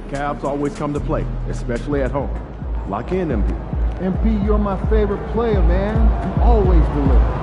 Cavs always come to play, especially at home. Lock in, MP. MP, you're my favorite player, man. You always deliver.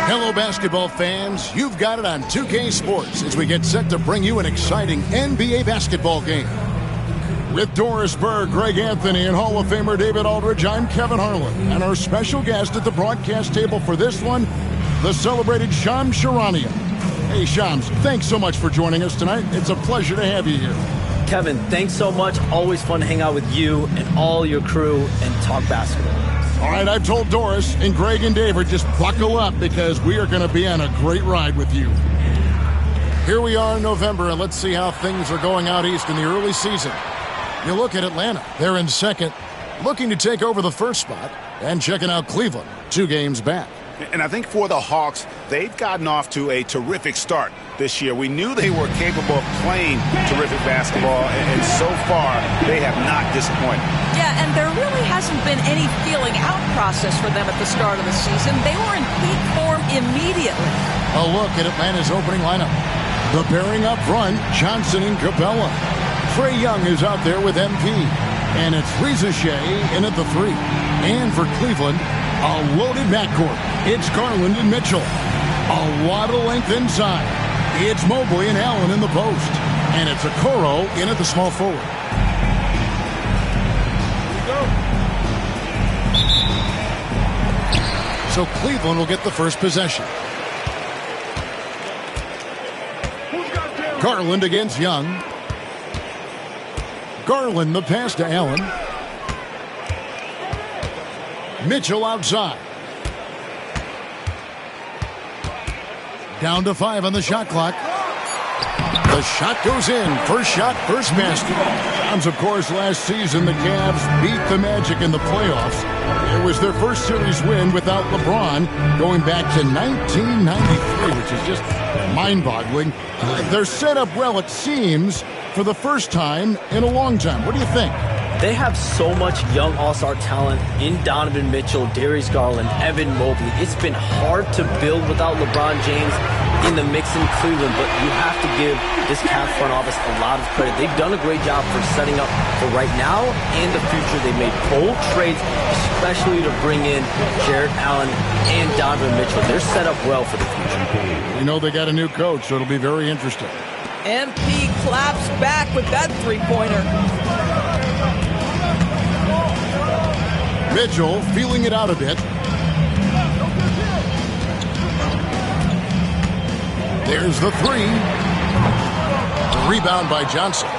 Hello, basketball fans. You've got it on 2K Sports as we get set to bring you an exciting NBA basketball game. With Doris Burr, Greg Anthony, and Hall of Famer David Aldridge, I'm Kevin Harlan. And our special guest at the broadcast table for this one, the celebrated Shams Charania. Hey, Shams, thanks so much for joining us tonight. It's a pleasure to have you here. Kevin, thanks so much. Always fun to hang out with you and all your crew and talk basketball. All right, I've told Doris and Greg and David, just buckle up because we are going to be on a great ride with you. Here we are in November, and let's see how things are going out east in the early season. You look at Atlanta. They're in second, looking to take over the first spot, and checking out Cleveland, 2 games back. And I think for the Hawks, they've gotten off to a terrific start this year. We knew they were capable of playing terrific basketball, and so far, they have not disappointed. Yeah, and there really hasn't been any feeling out process for them at the start of the season. They were in peak form immediately. A look at Atlanta's opening lineup. The pairing up front, Johnson and Capella. Trae Young is out there with MP. And it's Reza Shea in at the 3. And for Cleveland, a loaded backcourt. It's Garland and Mitchell. A lot of length inside. It's Mobley and Allen in the post. And it's Okoro in at the small forward. So Cleveland will get the first possession. Garland against Young. Garland the pass to Allen. Mitchell outside. Down to 5 on the shot clock. The shot goes in. First shot, first basket. Shams, of course, last season the Cavs beat the Magic in the playoffs. It was their first series win without LeBron going back to 1993, which is just mind-boggling. They're set up well, it seems, for the first time in a long time. What do you think? They have so much young all-star talent in Donovan Mitchell, Darius Garland, Evan Mobley. It's been hard to build without LeBron James in the mix in Cleveland, but you have to give this Cavs front office a lot of credit. They've done a great job for setting up for right now and the future. They made bold trades, especially to bring in Jarrett Allen and Donovan Mitchell. They're set up well for the future. You know they got a new coach, so it'll be very interesting. MP claps back with that three-pointer. Mitchell feeling it out a bit. There's the 3. Rebound by Johnson.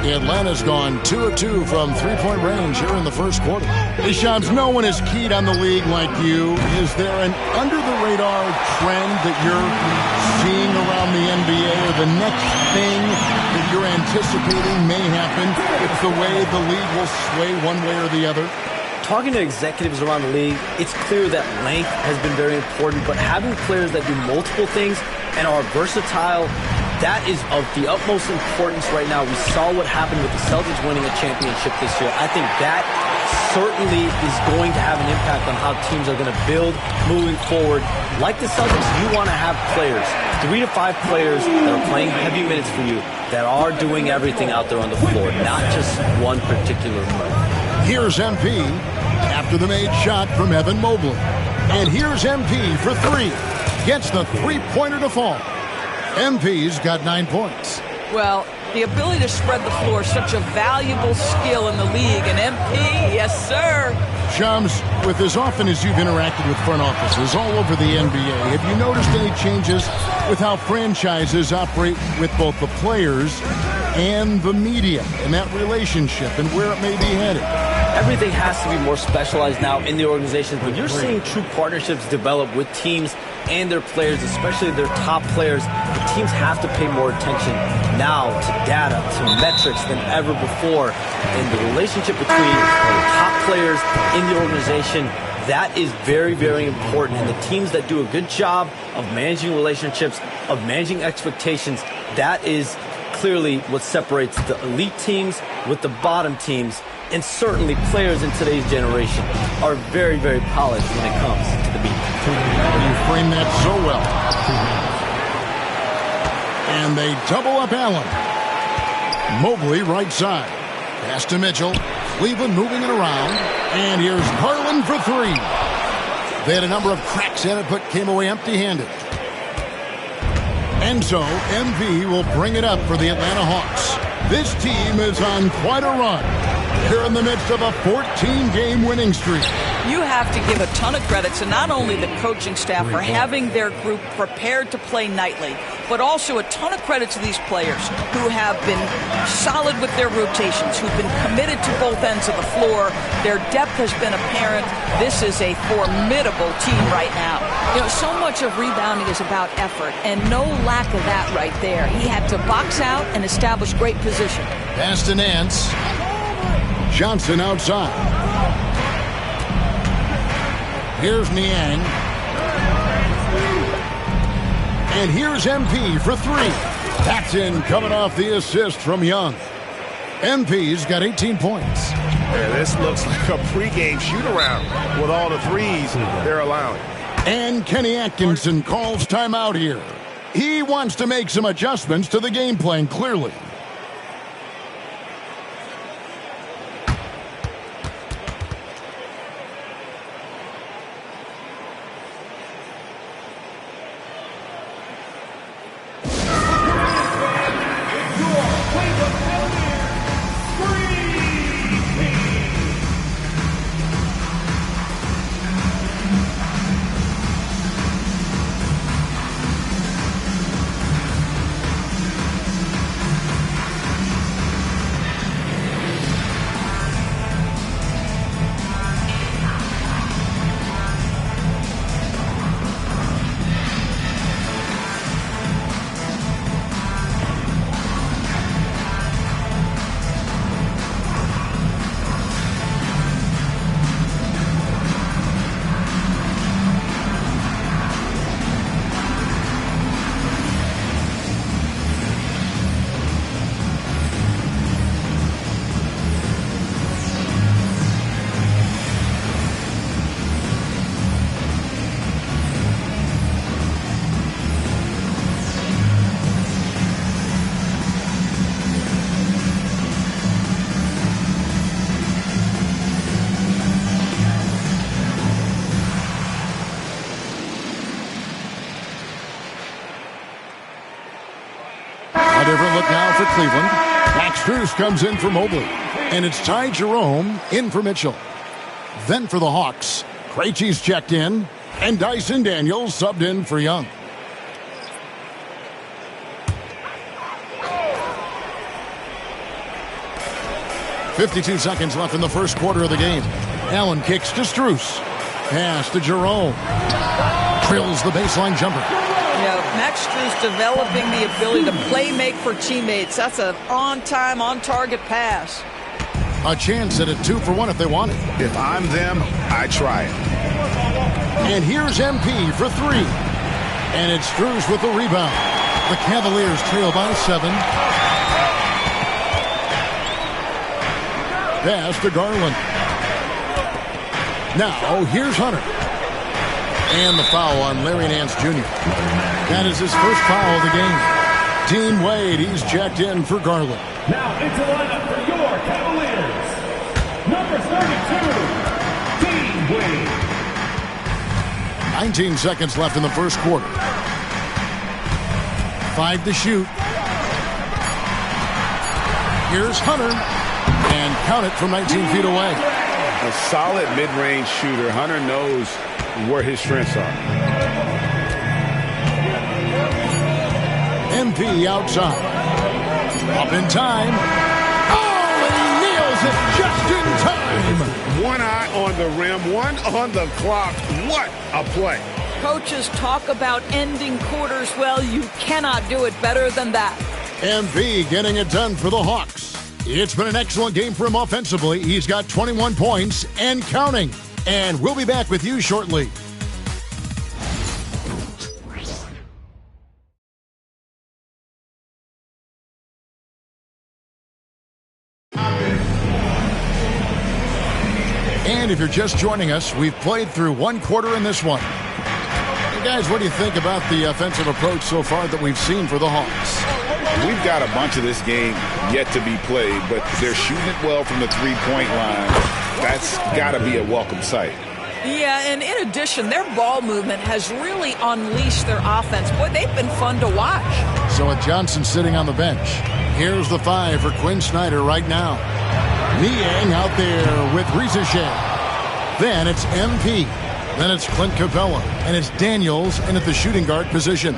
Atlanta's gone 2 of 2 from three-point range here in the first quarter. Hey, Shams, no one is keyed on the league like you. Is there an under-the-radar trend that you're seeing around the NBA, or the next thing that you're anticipating may happen if the way the league will sway one way or the other? Talking to executives around the league, it's clear that length has been very important, but having players that do multiple things and are versatile, that is of the utmost importance right now. We saw what happened with the Celtics winning a championship this year. I think that certainly is going to have an impact on how teams are going to build moving forward. Like the Celtics, you want to have players, 3 to 5 players that are playing heavy minutes for you, that are doing everything out there on the floor, not just one particular move. Here's MP after the made shot from Evan Mobley. And here's MP for 3. Gets the three-pointer to fall. MP's got 9 points. Well, the ability to spread the floor is such a valuable skill in the league. And MP, yes, sir. Shams, with as often as you've interacted with front offices all over the NBA, have you noticed any changes with how franchises operate with both the players and the media and that relationship and where it may be headed? Everything has to be more specialized now in the organizations, but you're seeing true partnerships develop with teams and their players, especially their top players. The teams have to pay more attention now to data, to metrics than ever before. And the relationship between the top players in the organization, that is very, very important. And the teams that do a good job of managing relationships, of managing expectations, that is clearly what separates the elite teams with the bottom teams. And certainly players in today's generation are very, very polished when it comes to the beat. You frame that so well. And they double up Allen. Mobley right side. Pass to Mitchell. Cleveland moving it around. And here's Garland for 3. They had a number of cracks in it, but came away empty-handed. And so MP will bring it up for the Atlanta Hawks. This team is on quite a run. They're in the midst of a 14-game winning streak. You have to give a ton of credit to not only the coaching staff for having their group prepared to play nightly, but also a ton of credit to these players who have been solid with their rotations, who've been committed to both ends of the floor. Their depth has been apparent. This is a formidable team right now. You know, so much of rebounding is about effort, and no lack of that right there. He had to box out and establish great position. Pass to Nance. Johnson outside. Here's Niang. And here's MP for 3. That's in, coming off the assist from Young. MP's got 18 points. Yeah, this looks like a pregame shoot-around with all the threes they're allowing. And Kenny Atkinson calls timeout here. He wants to make some adjustments to the game plan, clearly. Different look now for Cleveland. Max Strus comes in for Mobley. And it's Ty Jerome in for Mitchell. Then for the Hawks, Krejci's checked in. And Dyson Daniels subbed in for Young. .52 seconds left in the first quarter of the game. Allen kicks to Strus. Pass to Jerome. Drills the baseline jumper. Max Strus developing the ability to play make for teammates. That's an on-time, on-target pass. A chance at a 2-for-1 if they want it. If I'm them, I try it. And here's MP for 3. And it's Strus with the rebound. The Cavaliers trail by 7. Pass to Garland. Now, here's Hunter. And the foul on Larry Nance Jr. That is his first foul of the game. Dean Wade, he's checked in for Garland. Now into lineup for your Cavaliers. Number 32, Dean Wade. 19 seconds left in the first quarter. 5 to shoot. Here's Hunter. And count it from 19 feet away. A solid mid-range shooter. Hunter knows where his strengths are. MP outside. Up in time. Oh, and he nails it just in time. One eye on the rim, one on the clock. What a play. Coaches talk about ending quarters. Well, you cannot do it better than that. MP getting it done for the Hawks. It's been an excellent game for him offensively. He's got 21 points and counting. And we'll be back with you shortly. And if you're just joining us, we've played through one quarter in this one. Hey guys, what do you think about the offensive approach so far that we've seen for the Hawks? We've got a bunch of this game yet to be played, but they're shooting it well from the three-point line. That's got to be a welcome sight. Yeah, and in addition, their ball movement has really unleashed their offense. Boy, they've been fun to watch. So with Johnson sitting on the bench, here's the 5 for Quinn Snyder right now. Niang out there with Rizachet. Then it's MP. Then it's Clint Capella. And it's Daniels in at the shooting guard position.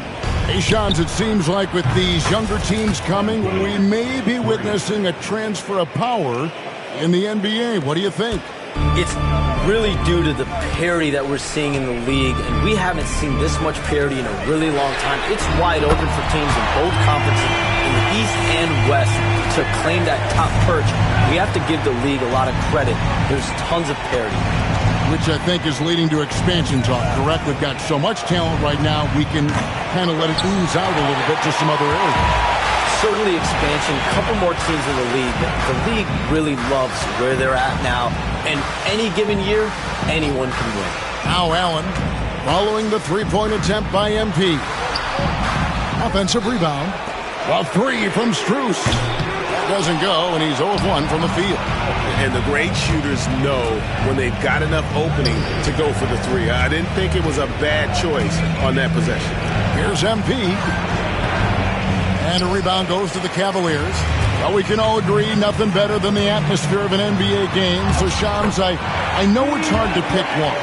Hey, Shans, it seems like with these younger teams coming, we may be witnessing a transfer of power in the NBA. What do you think? It's really due to the parity that we're seeing in the league, and we haven't seen this much parity in a really long time. It's wide open for teams in both conferences, in the East and West, to claim that top perch. We have to give the league a lot of credit. There's tons of parity. Which I think is leading to expansion talk, correct? We've got so much talent right now, we can kind of let it ooze out a little bit to some other areas. Certainly expansion, a couple more teams in the league. The league really loves where they're at now, and any given year, anyone can win. Now Allen, following the three-point attempt by MP. Offensive rebound. A 3 from Strus. That doesn't go, and he's 0 of 1 from the field. And the great shooters know when they've got enough opening to go for the 3. I didn't think it was a bad choice on that possession. Here's MP. And a rebound goes to the Cavaliers. Well, we can all agree nothing better than the atmosphere of an NBA game. So, Shams, I know it's hard to pick one.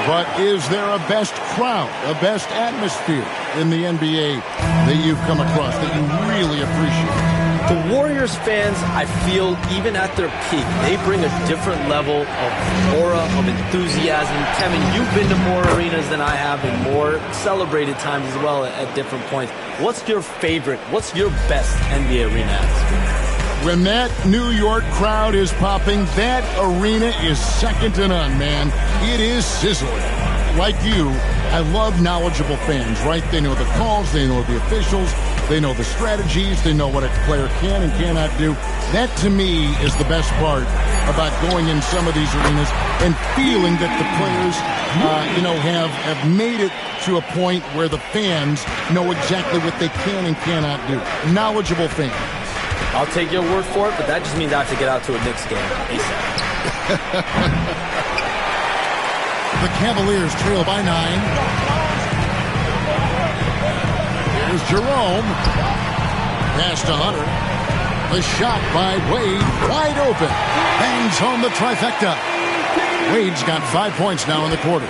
But is there a best crowd, a best atmosphere in the NBA that you've come across that you really appreciate? The Warriors fans, I feel, even at their peak, they bring a different level of aura, of enthusiasm. Kevin, you've been to more arenas than I have, and more celebrated times as well at different points. What's your favorite, what's your best NBA arena atmosphere? When that New York crowd is popping, that arena is second to none, man. It is sizzling. Like you, I love knowledgeable fans, right? They know the calls, they know the officials, they know the strategies, they know what a player can and cannot do. That, to me, is the best part about going in some of these arenas and feeling that the players, have made it to a point where the fans know exactly what they can and cannot do. Knowledgeable fans. I'll take your word for it, but that just means I have to get out to a Knicks game ASAP. The Cavaliers trail by 9. Here's Jerome. Pass to Hunter. The shot by Wade, wide open. Bangs home the trifecta. Wade's got 5 points now in the quarter.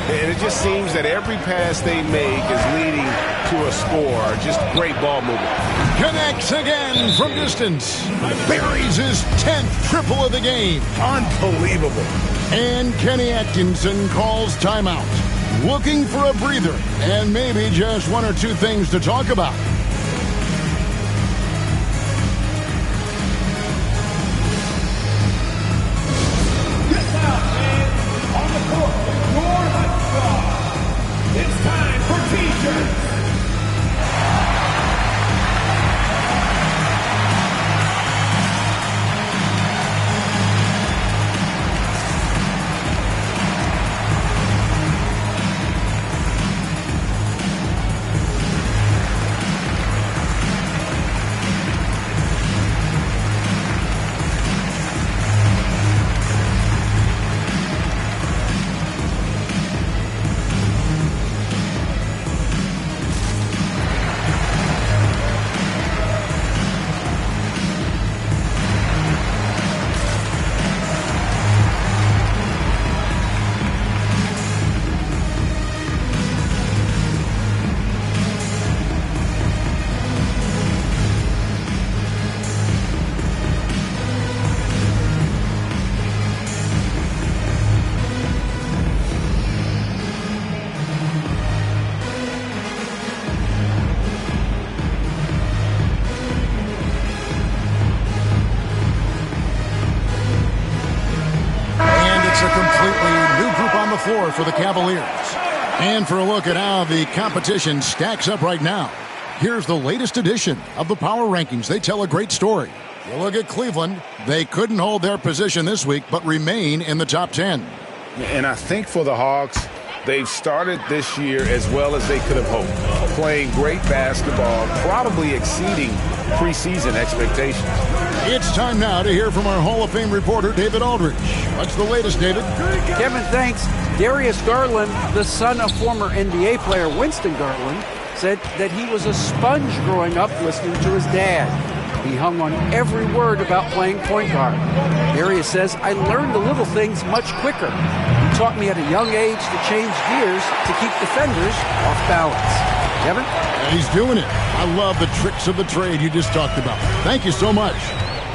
And it just seems that every pass they make is leading to a score. Just great ball movement. Connects again from distance. Buries his 10th triple of the game. Unbelievable. And Kenny Atkinson calls timeout. Looking for a breather and maybe just one or two things to talk about. It's time for T-shirts. for the Cavaliers. And for a look at how the competition stacks up right now, here's the latest edition of the Power Rankings. They tell a great story. You look at Cleveland. They couldn't hold their position this week, but remain in the top 10. And I think for the Hawks, they've started this year as well as they could have hoped. Playing great basketball, probably exceeding preseason expectations. It's time now to hear from our Hall of Fame reporter, David Aldridge. What's the latest, David? Kevin, thanks. Darius Garland, the son of former NBA player Winston Garland, said that he was a sponge growing up listening to his dad. He hung on every word about playing point guard. Darius says, I learned the little things much quicker. He taught me at a young age to change gears to keep defenders off balance. Kevin? And he's doing it. I love the tricks of the trade you just talked about. Thank you so much.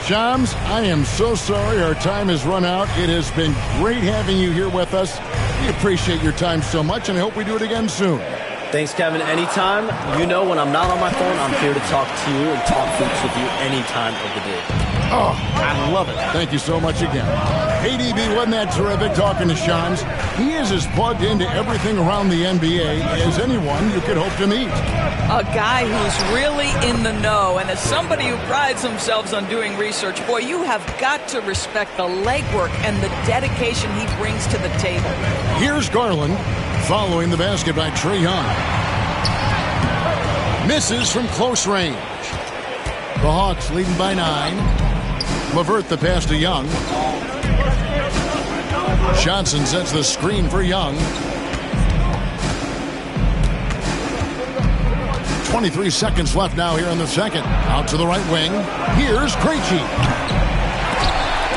Shams, I am so sorry our time has run out. It has been great having you here with us. We appreciate your time so much, and I hope we do it again soon. Thanks, Kevin. Anytime. You know when I'm not on my phone, I'm here to talk to you and talk hoops with you any time of the day. Oh, I love it. Thank you so much again. Hey, DB, wasn't that terrific talking to Shams? He is as plugged into everything around the NBA as anyone you could hope to meet. A guy who's really in the know, and as somebody who prides themselves on doing research, boy, you have got to respect the legwork and the dedication he brings to the table. Here's Garland following the basket by Trae Young. Misses from close range. The Hawks leading by 9. LeVert the pass to Young. Johnson sets the screen for Young. 23 seconds left now here in the second. Out to the right wing. Here's Krejci.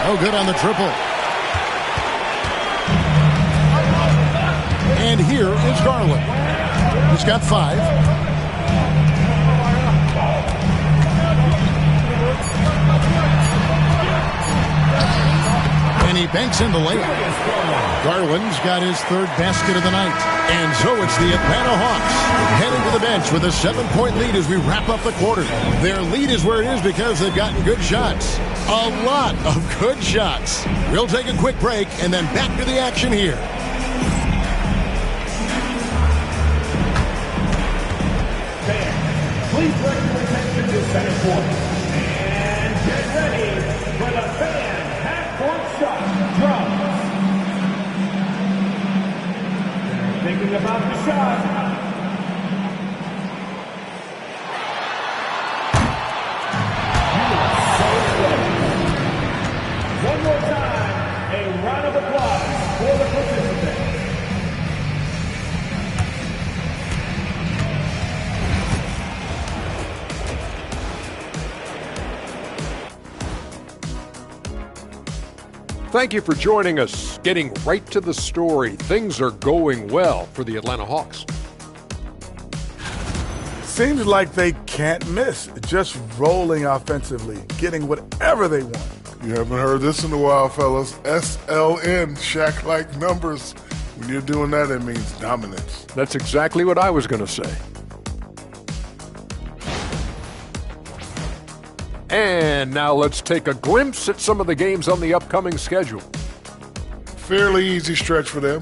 Oh, good on the triple. And here is Garland. He's got 5. And he banks in the layup. Garland's got his 3rd basket of the night. And so it's the Atlanta Hawks heading to the bench with a 7-point lead as we wrap up the quarter. Their lead is where it is because they've gotten good shots. A lot of good shots. We'll take a quick break and then back to the action here. Please direct your attention to center court. And get ready for the fan half-court shot drums. They're thinking about the shot. One more time, a round of applause for the participants. Thank you for joining us. Getting right to the story. Things are going well for the Atlanta Hawks. Seems like they can't miss. Just rolling offensively, getting whatever they want. You haven't heard this in a while, fellas. SLN, Shaq-like numbers. When you're doing that, it means dominance. That's exactly what I was going to say. And now let's take a glimpse at some of the games on the upcoming schedule. Fairly easy stretch for them.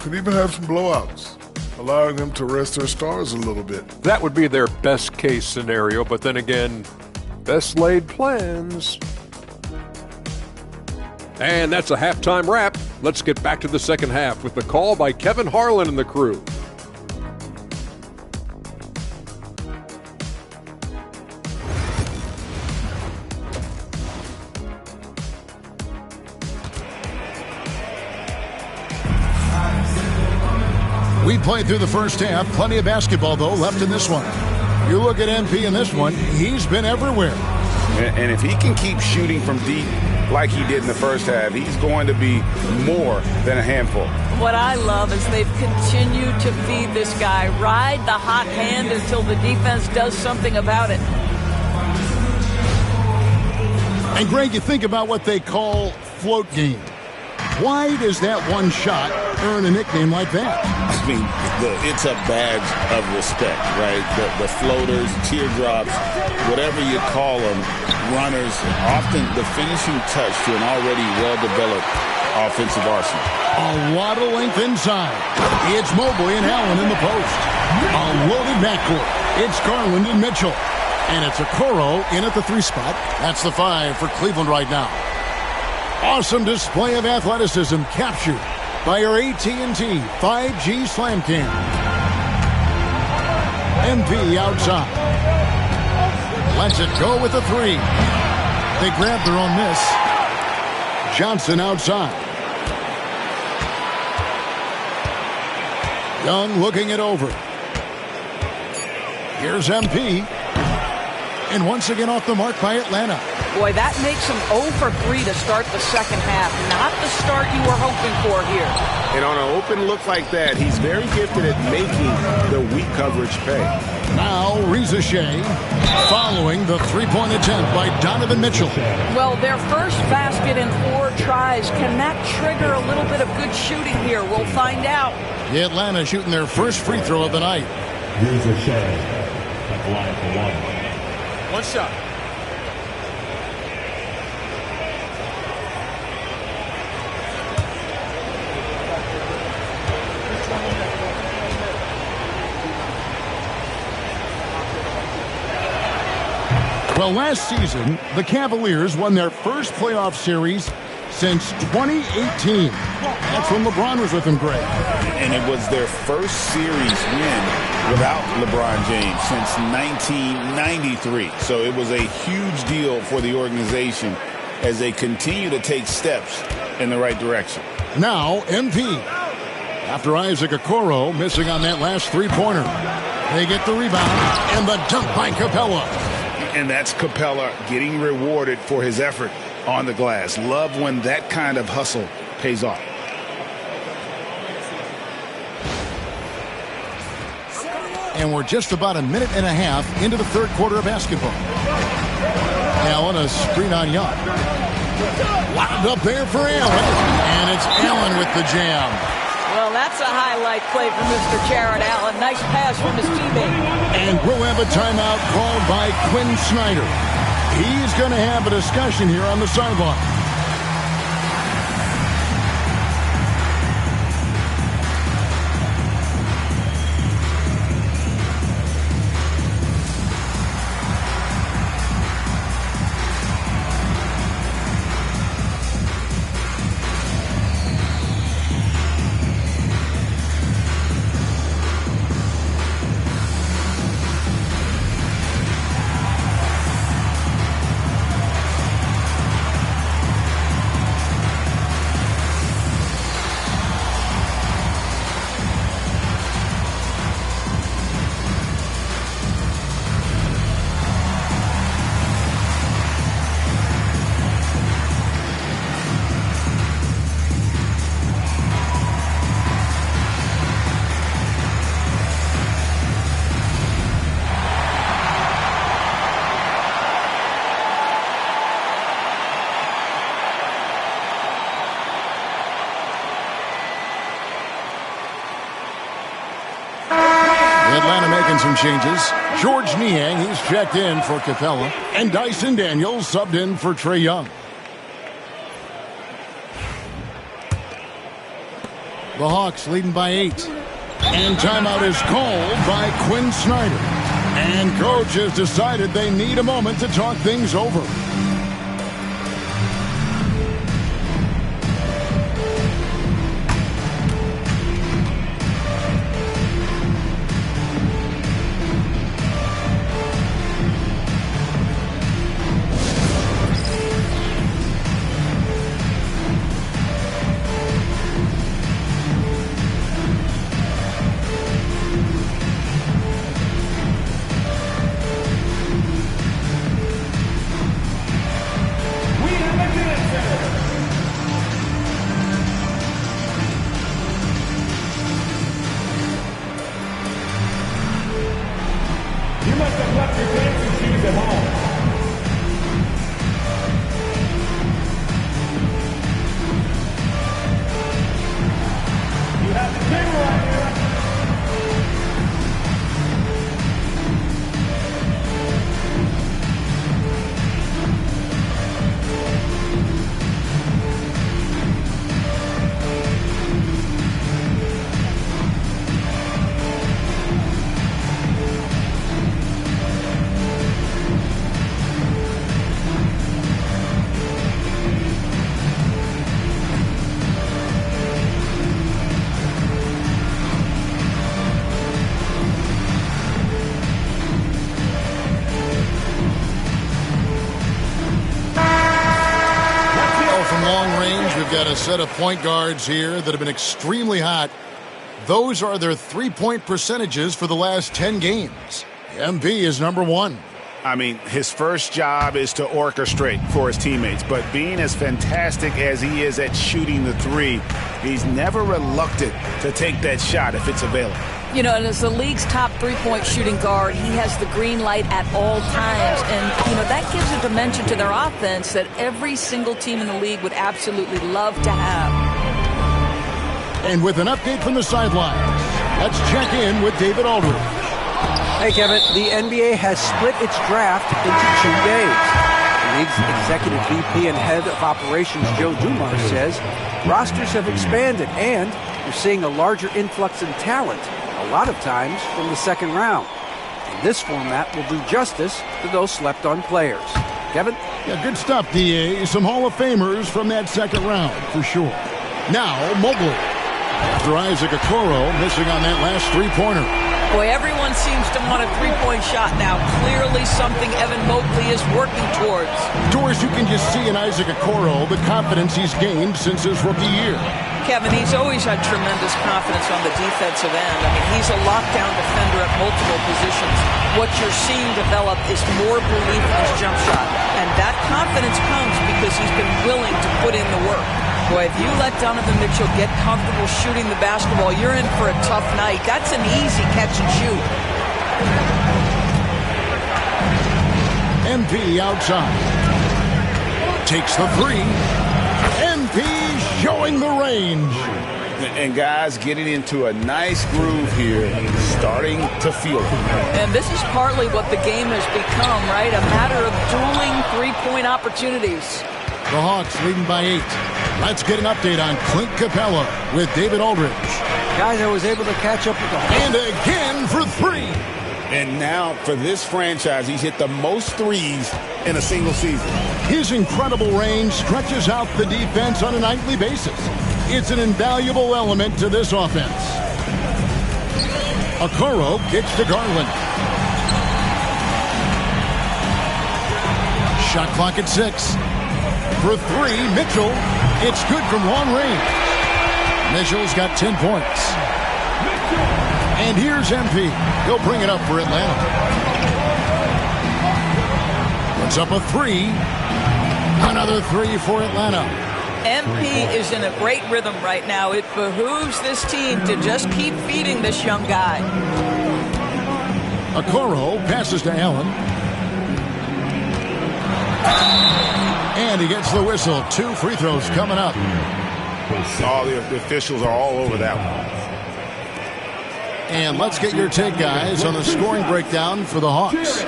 Could even have some blowouts, allowing them to rest their stars a little bit. That would be their best case scenario, but then again, best laid plans. And that's a halftime wrap. Let's get back to the second half with the call by Kevin Harlan and the crew. We played through the first half. Plenty of basketball, though, left in this one. You look at MP in this one, he's been everywhere. And if he can keep shooting from deep like he did in the first half, he's going to be more than a handful. What I love is they've continued to feed this guy. Ride the hot hand until the defense does something about it. And, Greg, you think about what they call float game. Why does that one shot earn a nickname like that? I mean, it's a badge of respect, right? The floaters, teardrops, whatever you call them, runners, often the finishing touch to an already well-developed offensive arsenal. A lot of length inside. It's Mobley and Allen in the post. A loaded backcourt. It's Garland and Mitchell. And it's Okoro in at the 3 spot. That's the 5 for Cleveland right now. Awesome display of athleticism captured by our AT&T 5G Slam Cam. MP outside. Lets it go with the 3. They grab their own miss. Johnson outside. Young looking it over. Here's MP. And once again off the mark by Atlanta. Boy, that makes them 0 for 3 to start the second half. Not the start you were hoping for here. And on an open look like that, he's very gifted at making the weak coverage pay. Now, Reza Shea following the 3-point attempt by Donovan Mitchell. Well, their first basket in 4 tries. Can that trigger a little bit of good shooting here? We'll find out. The Atlanta shooting their first free throw of the night. Reza Shea at the line for 1. One shot. Well, last season, the Cavaliers won their first playoff series since 2018. That's when LeBron was with them, Greg. And it was their first series win without LeBron James since 1993. So it was a huge deal for the organization as they continue to take steps in the right direction. Now, MP. After Isaac Okoro missing on that last 3-pointer. They get the rebound and the dunk by Capella. And that's Capella getting rewarded for his effort on the glass. Love when that kind of hustle pays off. And we're just about a minute and a half into the third quarter of basketball. Allen, a screen on Young. Lobbed up there for Allen. And it's Allen with the jam. Well, that's a highlight play for Mr. Jared Allen. Nice pass from his teammate. And we'll have a timeout called by Quinn Snyder. He's going to have a discussion here on the sideline. Atlanta making some changes. George Niang, he's checked in for Capella. And Dyson Daniels subbed in for Trae Young. The Hawks leading by 8. And timeout is called by Quinn Snyder. And coach has decided they need a moment to talk things over. got a set of point guards here that have been extremely hot. Those are their three-point percentages for the last 10 games. MP is number 1. I mean, his first job is to orchestrate for his teammates, but being as fantastic as he is at shooting the three, he's never reluctant to take that shot if it's available. You know, and as the league's top three-point shooting guard, he has the green light at all times. And, you know, that gives a dimension to their offense that every single team in the league would absolutely love to have. And with an update from the sidelines, let's check in with David Aldridge. Hey, Kevin, the NBA has split its draft into 2 days. The league's executive VP and head of operations, Joe Dumars, says rosters have expanded and you're seeing a larger influx in talent, a lot of times from the second round. And this format will do justice to those slept-on players. Kevin? Yeah, good stuff, D.A. Some Hall of Famers from that second round, for sure. Now, Mobley. After Isaac Okoro missing on that last three-pointer. Boy, everyone seems to want a three-point shot now. Clearly something Evan Mobley is working towards. Doris, you can just see in Isaac Okoro the confidence he's gained since his rookie year. Kevin, he's always had tremendous confidence on the defensive end. I mean, he's a lockdown defender at multiple positions. What you're seeing develop is more belief in his jump shot. And that confidence comes because he's been willing to put in the work. Boy, if you let Donovan Mitchell get comfortable shooting the basketball, you're in for a tough night. That's an easy catch and shoot. MP outside. Takes the three. MP showing the range. And guys getting into a nice groove here, starting to feel it. And this is partly what the game has become, right? A matter of dueling three-point opportunities. The Hawks leading by 8. Let's get an update on Clint Capella with David Aldridge. Guys, I was able to catch up with the And again for 3. And now for this franchise, he's hit the most threes in a single season. His incredible range stretches out the defense on a nightly basis. It's an invaluable element to this offense. Okoro kicks to Garland. Shot clock at 6. For 3, Mitchell. It's good from long range. Mitchell's got 10 points. And here's MP. He'll bring it up for Atlanta. Puts up a 3. Another 3 for Atlanta. MP is in a great rhythm right now. It behooves this team to just keep feeding this young guy. Okoro passes to Allen. And he gets the whistle. 2 free throws coming up. All the officials are all over that one. And let's get your take, guys, on the scoring breakdown for the Hawks.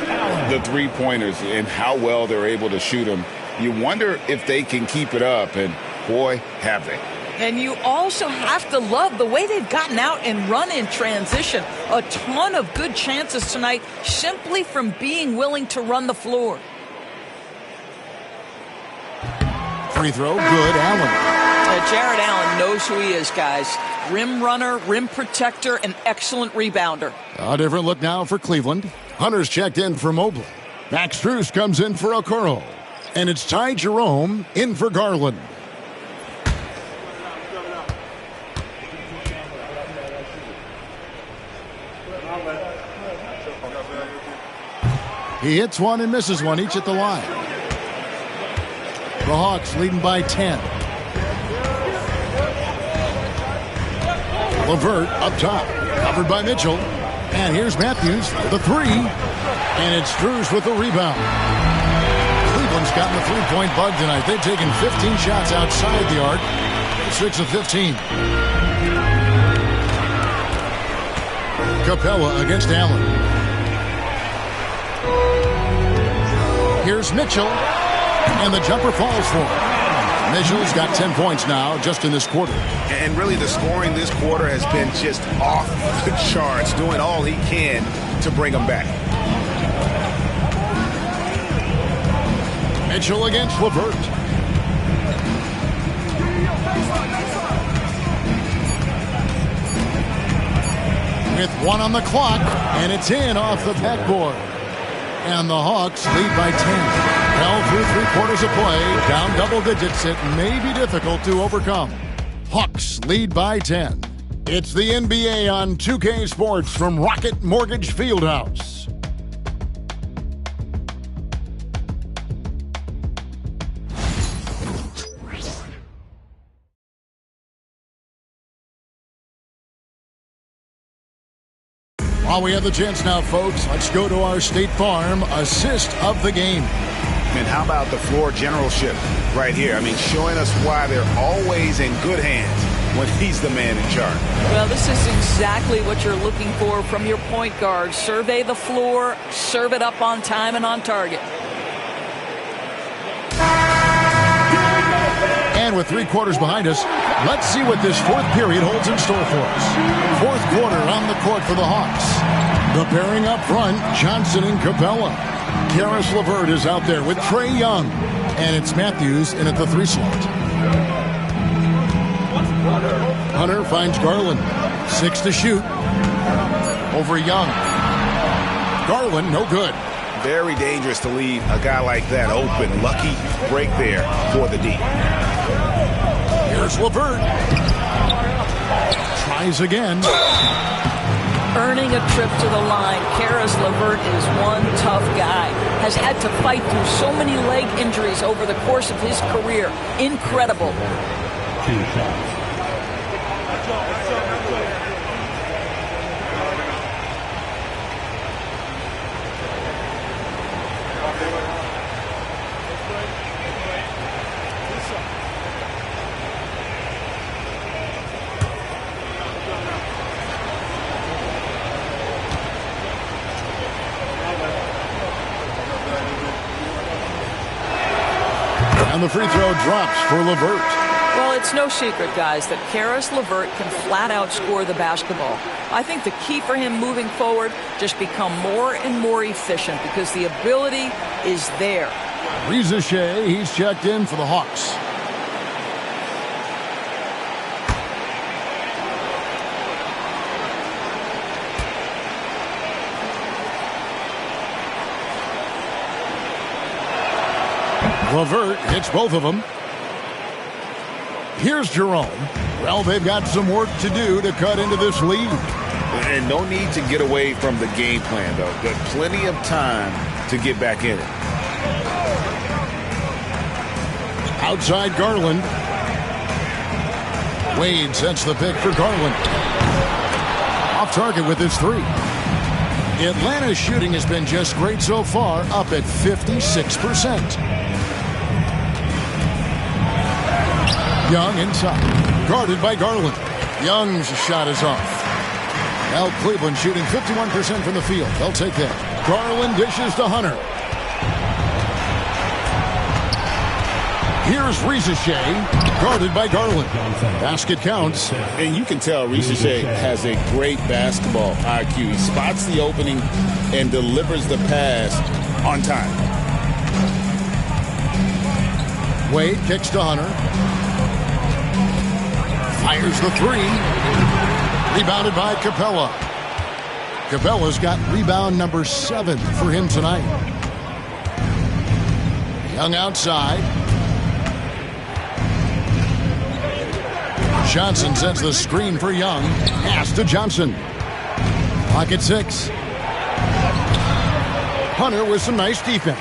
The three-pointers and how well they're able to shoot them. You wonder if they can keep it up, and boy, have they. And you also have to love the way they've gotten out and run in transition. A ton of good chances tonight simply from being willing to run the floor. Free throw, good, Allen. Jared Allen knows who he is, guys. Rim runner, rim protector, and excellent rebounder. A different look now for Cleveland. Hunter's checked in for Mobley. Max Strus comes in for Okoro. And it's Ty Jerome in for Garland. He hits one and misses one, each at the line. The Hawks leading by 10. LeVert up top, covered by Mitchell. And here's Matthews for the 3. And it's Strus with the rebound. Cleveland's gotten the three-point bug tonight. They've taken 15 shots outside the arc. 6 of 15. Capella against Allen. Here's Mitchell. And the jumper falls for him. Mitchell's got 10 points now just in this quarter. And really the scoring this quarter has been just off the charts, doing all he can to bring them back. Mitchell against LeVert. With 1 on the clock, and it's in off the backboard. And the Hawks lead by 10. Well, through 3/4 of play, down double digits, it may be difficult to overcome. Hawks lead by 10. It's the NBA on 2K Sports from Rocket Mortgage Fieldhouse. While we have the chance now, folks, let's go to our State Farm assist of the game. And how about the floor generalship right here? I mean, showing us why they're always in good hands when he's the man in charge. Well, this is exactly what you're looking for from your point guard. Survey the floor, serve it up on time and on target. And with 3/4 behind us, let's see what this fourth period holds in store for us. Fourth quarter on the court for the Hawks. The pairing up front, Johnson and Capella. Karis LeVert is out there with Trae Young. And it's Matthews in at the 3 slot. Hunter finds Garland. 6 to shoot. Over Young. Garland, no good. Very dangerous to leave a guy like that open. Lucky break there for the D. Here's LeVert. Tries again. Earning a trip to the line, Karis LeVert is one tough guy. Has had to fight through so many leg injuries over the course of his career. Incredible. 2 shots. And the free throw drops for LeVert. Well, it's no secret, guys, that Karis LeVert can flat out score the basketball. I think the key for him moving forward, just become more and more efficient because the ability is there. Reza Shea, he's checked in for the Hawks. LeVert hits both of them. Here's Jerome. Well, they've got some work to do to cut into this lead. And no need to get away from the game plan, though. Got plenty of time to get back in it. Outside Garland. Wade sets the pick for Garland. Off target with his 3. Atlanta's shooting has been just great so far, up at 56%. Young inside, guarded by Garland. Young's shot is off. Now Cleveland shooting 51% from the field. They'll take that. Garland dishes to Hunter. Here's Reza Shea, guarded by Garland. Basket counts. And you can tell Reza Shea has a great basketball IQ. He spots the opening and delivers the pass on time. Wade kicks to Hunter. Fires the 3. Rebounded by Capella. Capella's got rebound number 7 for him tonight. Young outside. Johnson sets the screen for Young. Pass to Johnson. Pocket 6. Hunter with some nice defense.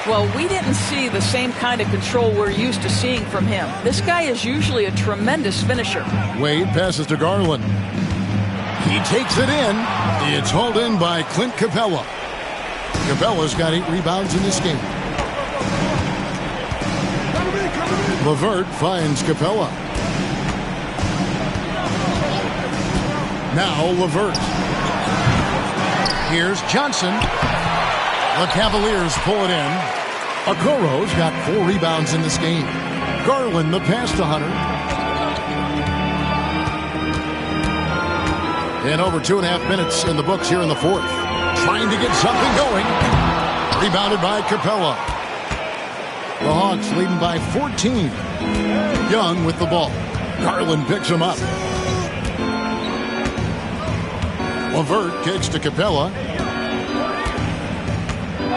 Well, we didn't see the same kind of control we're used to seeing from him. This guy is usually a tremendous finisher. Wade passes to Garland. He takes it in. It's hauled in by Clint Capella. Capella's got 8 rebounds in this game. LeVert finds Capella. Now LeVert. Here's Johnson. The Cavaliers pull it in. Okoro's got 4 rebounds in this game. Garland the pass to Hunter. And over 2.5 minutes in the books here in the fourth. Trying to get something going. Rebounded by Capella. The Hawks leading by 14. Young with the ball. Garland picks him up. LeVert kicks to Capella.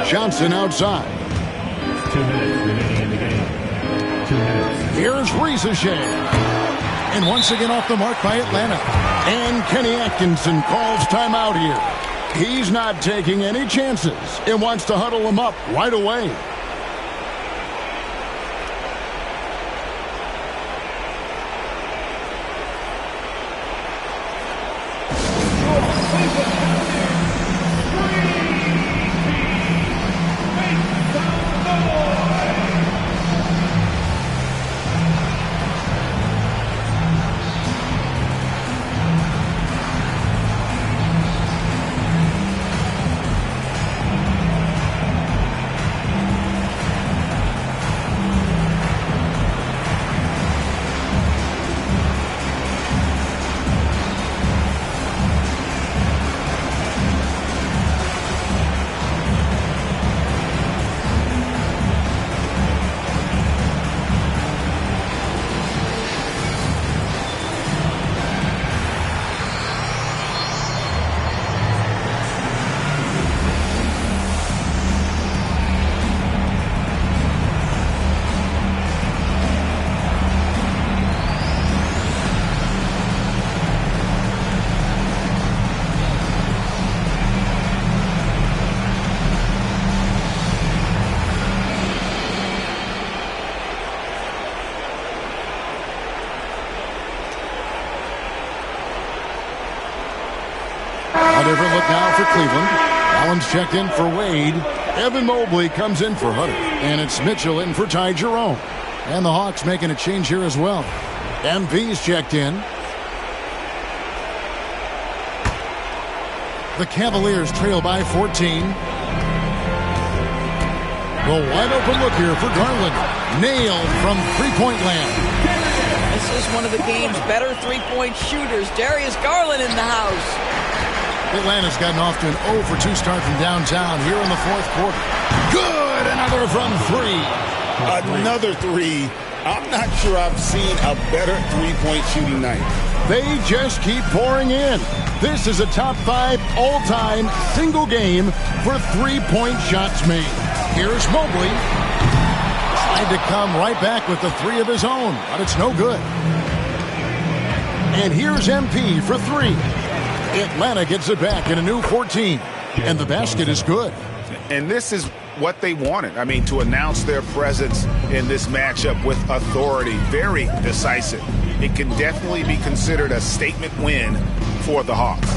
Johnson outside. 2 minutes remaining in the game. 2 minutes. Here's Rizachet. And once again off the mark by Atlanta. And Kenny Atkinson calls timeout here. He's not taking any chances and wants to huddle them up right away. A different look now for Cleveland. Allen's checked in for Wade. Evan Mobley comes in for Hunter. And it's Mitchell in for Ty Jerome. And the Hawks making a change here as well. MP's checked in. The Cavaliers trail by 14. The wide open look here for Garland. Nailed from three-point land. This is one of the game's better three-point shooters. Darius Garland in the house. Atlanta's gotten off to an 0 for 2 start from downtown here in the fourth quarter. Good! Another from 3. Another 3. I'm not sure I've seen a better three-point shooting night. They just keep pouring in. This is a top 5 all-time single game for three-point shots made. Here's Mobley. Tried to come right back with the 3 of his own, but it's no good. And here's MP for 3. Atlanta gets it back in a new 14. And the basket is good. And this is what they wanted. I mean, to announce their presence in this matchup with authority. Very decisive. It can definitely be considered a statement win for the Hawks.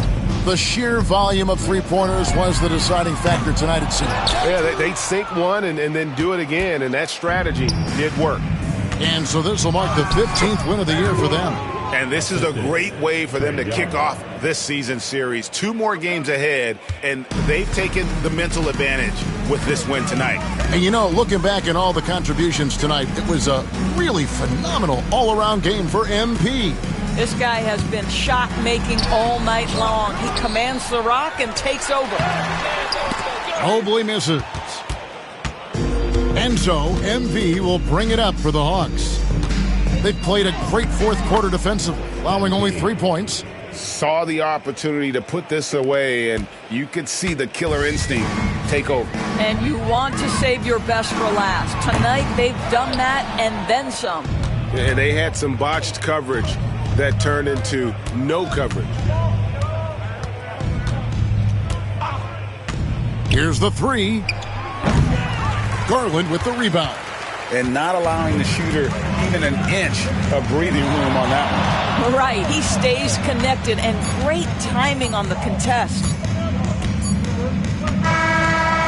The sheer volume of three-pointers was the deciding factor tonight, it seems. Yeah, they'd sink one and then do it again, and that strategy did work. And so this will mark the 15th win of the year for them. And this is a great way for them to kick off this season series. 2 more games ahead, and they've taken the mental advantage with this win tonight. And, you know, looking back at all the contributions tonight, it was a really phenomenal all-around game for MP. This guy has been shot-making all night long. He commands the rock and takes over. Mobley misses. And so, MP will bring it up for the Hawks. They played a great fourth quarter defensively, allowing only 3 points. Saw the opportunity to put this away, and you could see the killer instinct take over. And you want to save your best for last. Tonight, they've done that and then some. And they had some botched coverage that turned into no coverage. Here's the 3. Garland with the rebound. And not allowing the shooter even an inch of breathing room on that one. Right. He stays connected, and great timing on the contest.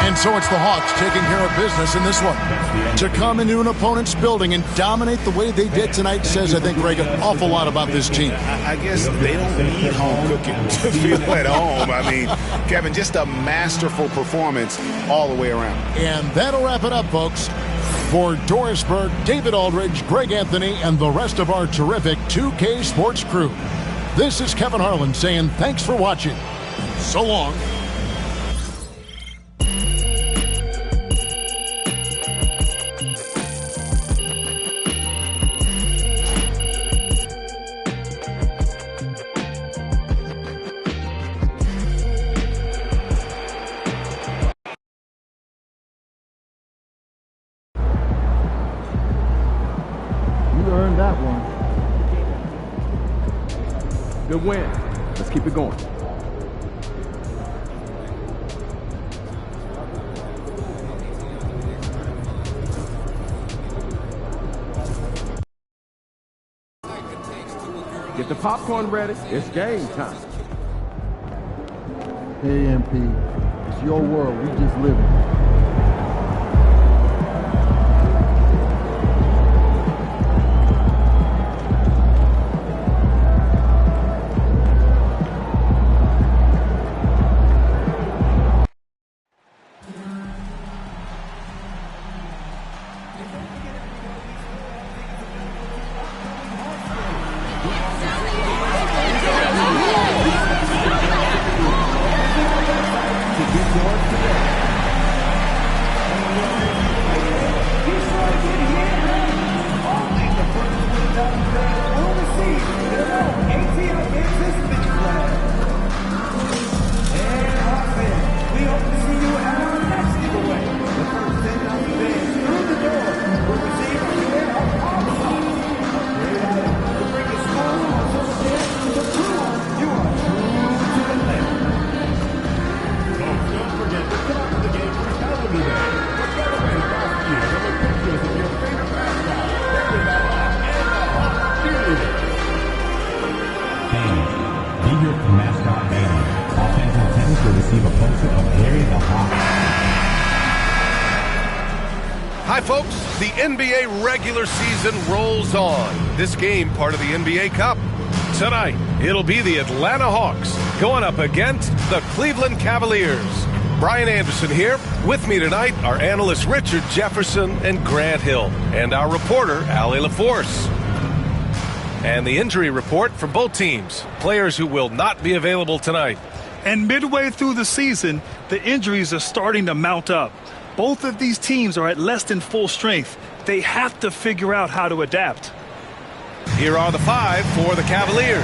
And so it's the Hawks taking care of business in this one. To come into an opponent's building and dominate the way they did tonight says, I think, Greg, an awful lot about this team. I guess they don't need home cooking to feel at home. I mean, Kevin, just a masterful performance all the way around. And that'll wrap it up, folks. For Doris Burke, David Aldridge, Greg Anthony, and the rest of our terrific 2K Sports crew, this is Kevin Harlan saying thanks for watching. So long. that one. Good win. Let's keep it going. Get the popcorn ready. It's game time. Hey, MP. It's your world. We just live in. Hi, folks. The NBA regular season rolls on. This game, part of the NBA Cup. Tonight, it'll be the Atlanta Hawks going up against the Cleveland Cavaliers. Brian Anderson here. With me tonight are analysts Richard Jefferson and Grant Hill, and our reporter, Allie LaForce. And the injury report for both teams. Players who will not be available tonight. And midway through the season, the injuries are starting to mount up. Both of these teams are at less than full strength. They have to figure out how to adapt. Here are the five for the Cavaliers.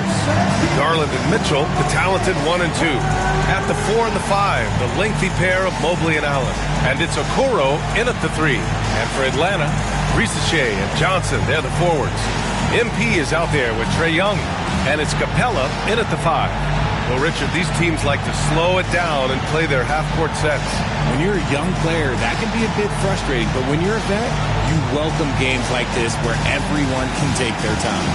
Garland and Mitchell, the talented 1 and 2. At the 4 and the 5, the lengthy pair of Mobley and Allen. And it's Okoro in at the 3. And for Atlanta, Risache and Johnson, they're the forwards. MP is out there with Trae Young. And it's Capella in at the 5. Well, Richard, these teams like to slow it down and play their half-court sets. When you're a young player, that can be a bit frustrating. But when you're a vet, you welcome games like this where everyone can take their time.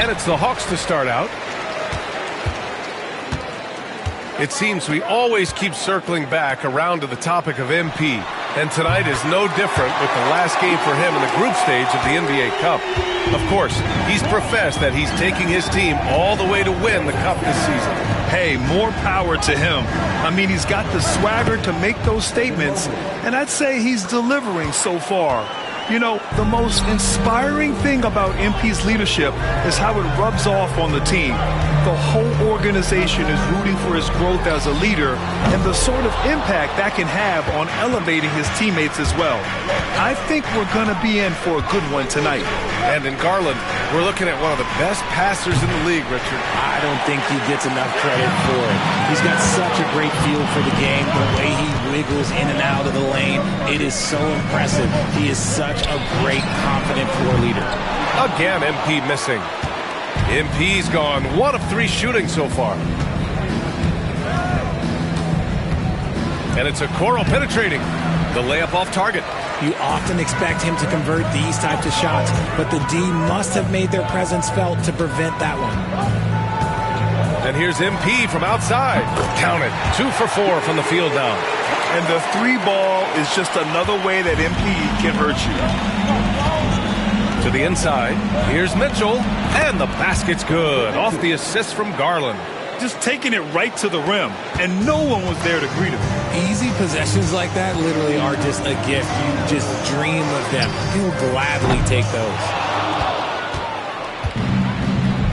And it's the Hawks to start out. It seems we always keep circling back around to the topic of MP, and tonight is no different with the last game for him in the group stage of the NBA Cup. Of course, he's professed that he's taking his team all the way to win the Cup this season. Hey, more power to him. I mean, he's got the swagger to make those statements, and I'd say he's delivering so far. You know, the most inspiring thing about MP's leadership is how it rubs off on the team. The whole organization is rooting for his growth as a leader and the sort of impact that can have on elevating his teammates as well. I think we're going to be in for a good one tonight. And in Garland, we're looking at one of the best passers in the league, Richard. I don't think he gets enough credit for it. He's got such a great feel for the game, the way he wiggles in and out of the lane. It is so impressive. He is such a great, confident floor leader. Again, MP missing. MP's gone 1 of 3 shooting so far. And it's Okoro penetrating. The layup off target. You often expect him to convert these types of shots, but the D must have made their presence felt to prevent that one. And here's MP from outside. Count it. 2 for 4 from the field now. And the 3 ball is just another way that MP can hurt you. To the inside, here's Mitchell, and the basket's good, off the assist from Garland. Just taking it right to the rim, and no one was there to greet him. Easy possessions like that literally are just a gift. You just dream of them. He'll gladly take those.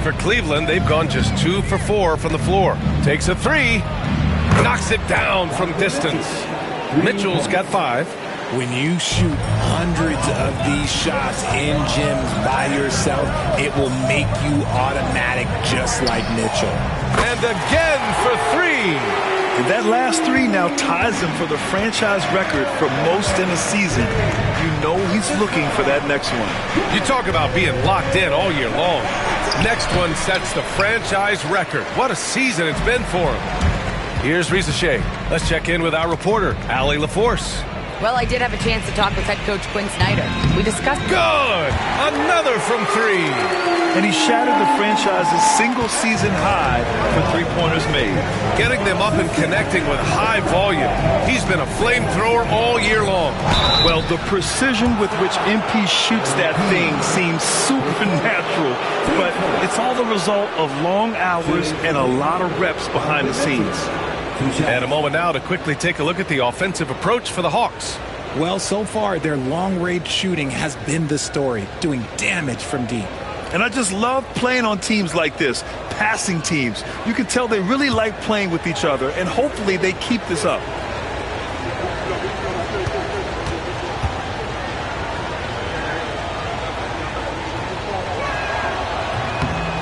For Cleveland, they've gone just 2 for 4 from the floor. Takes a 3, knocks it down from distance. Mitchell's got 5. When you shoot hundreds of these shots in gyms by yourself, it will make you automatic just like Mitchell. And again for three. And that last three now ties him for the franchise record for most in a season. You know he's looking for that next one. You talk about being locked in all year long. Next one sets the franchise record. What a season it's been for him. Here's Risa Shea. Let's check in with our reporter, Allie LaForce. Well, I did have a chance to talk with head coach Quinn Snyder. We discussed... Good! Another from three. And he shattered the franchise's single-season high for three-pointers made. Getting them up and connecting with high volume. He's been a flamethrower all year long. Well, the precision with which MP shoots that thing seems supernatural, but it's all the result of long hours and a lot of reps behind the scenes. And a moment now to quickly take a look at the offensive approach for the Hawks. Well, so far, their long-range shooting has been the story, doing damage from deep. And I just love playing on teams like this, passing teams. You can tell they really like playing with each other, and hopefully they keep this up.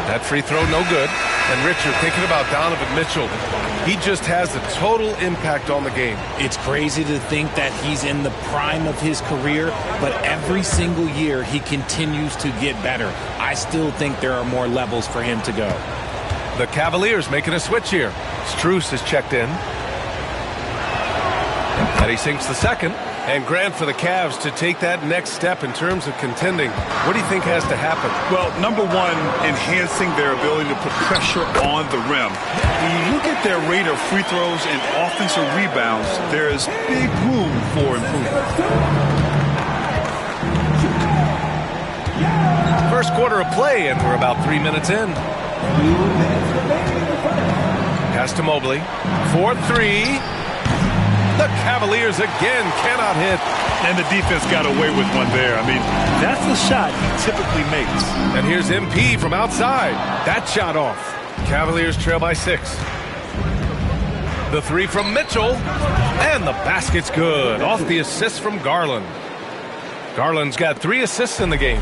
That free throw, no good. And Richard, thinking about Donovan Mitchell, he just has a total impact on the game. It's crazy to think that he's in the prime of his career, but every single year he continues to get better. I still think there are more levels for him to go. The Cavaliers making a switch here. Strus is checked in. And he sinks the second. And Grant for the Cavs to take that next step in terms of contending. What do you think has to happen? Well, number one, enhancing their ability to put pressure on the rim. When you look at their rate of free throws and offensive rebounds, there is big room for improvement. First quarter of play, and we're about 3 minutes in. Pass to Mobley. 4-3. The Cavaliers again cannot hit. And the defense got away with one there. I mean, that's the shot he typically makes. And here's MP from outside. That shot off. Cavaliers trail by 6. The three from Mitchell. And the basket's good. Off the assist from Garland. Garland's got 3 assists in the game.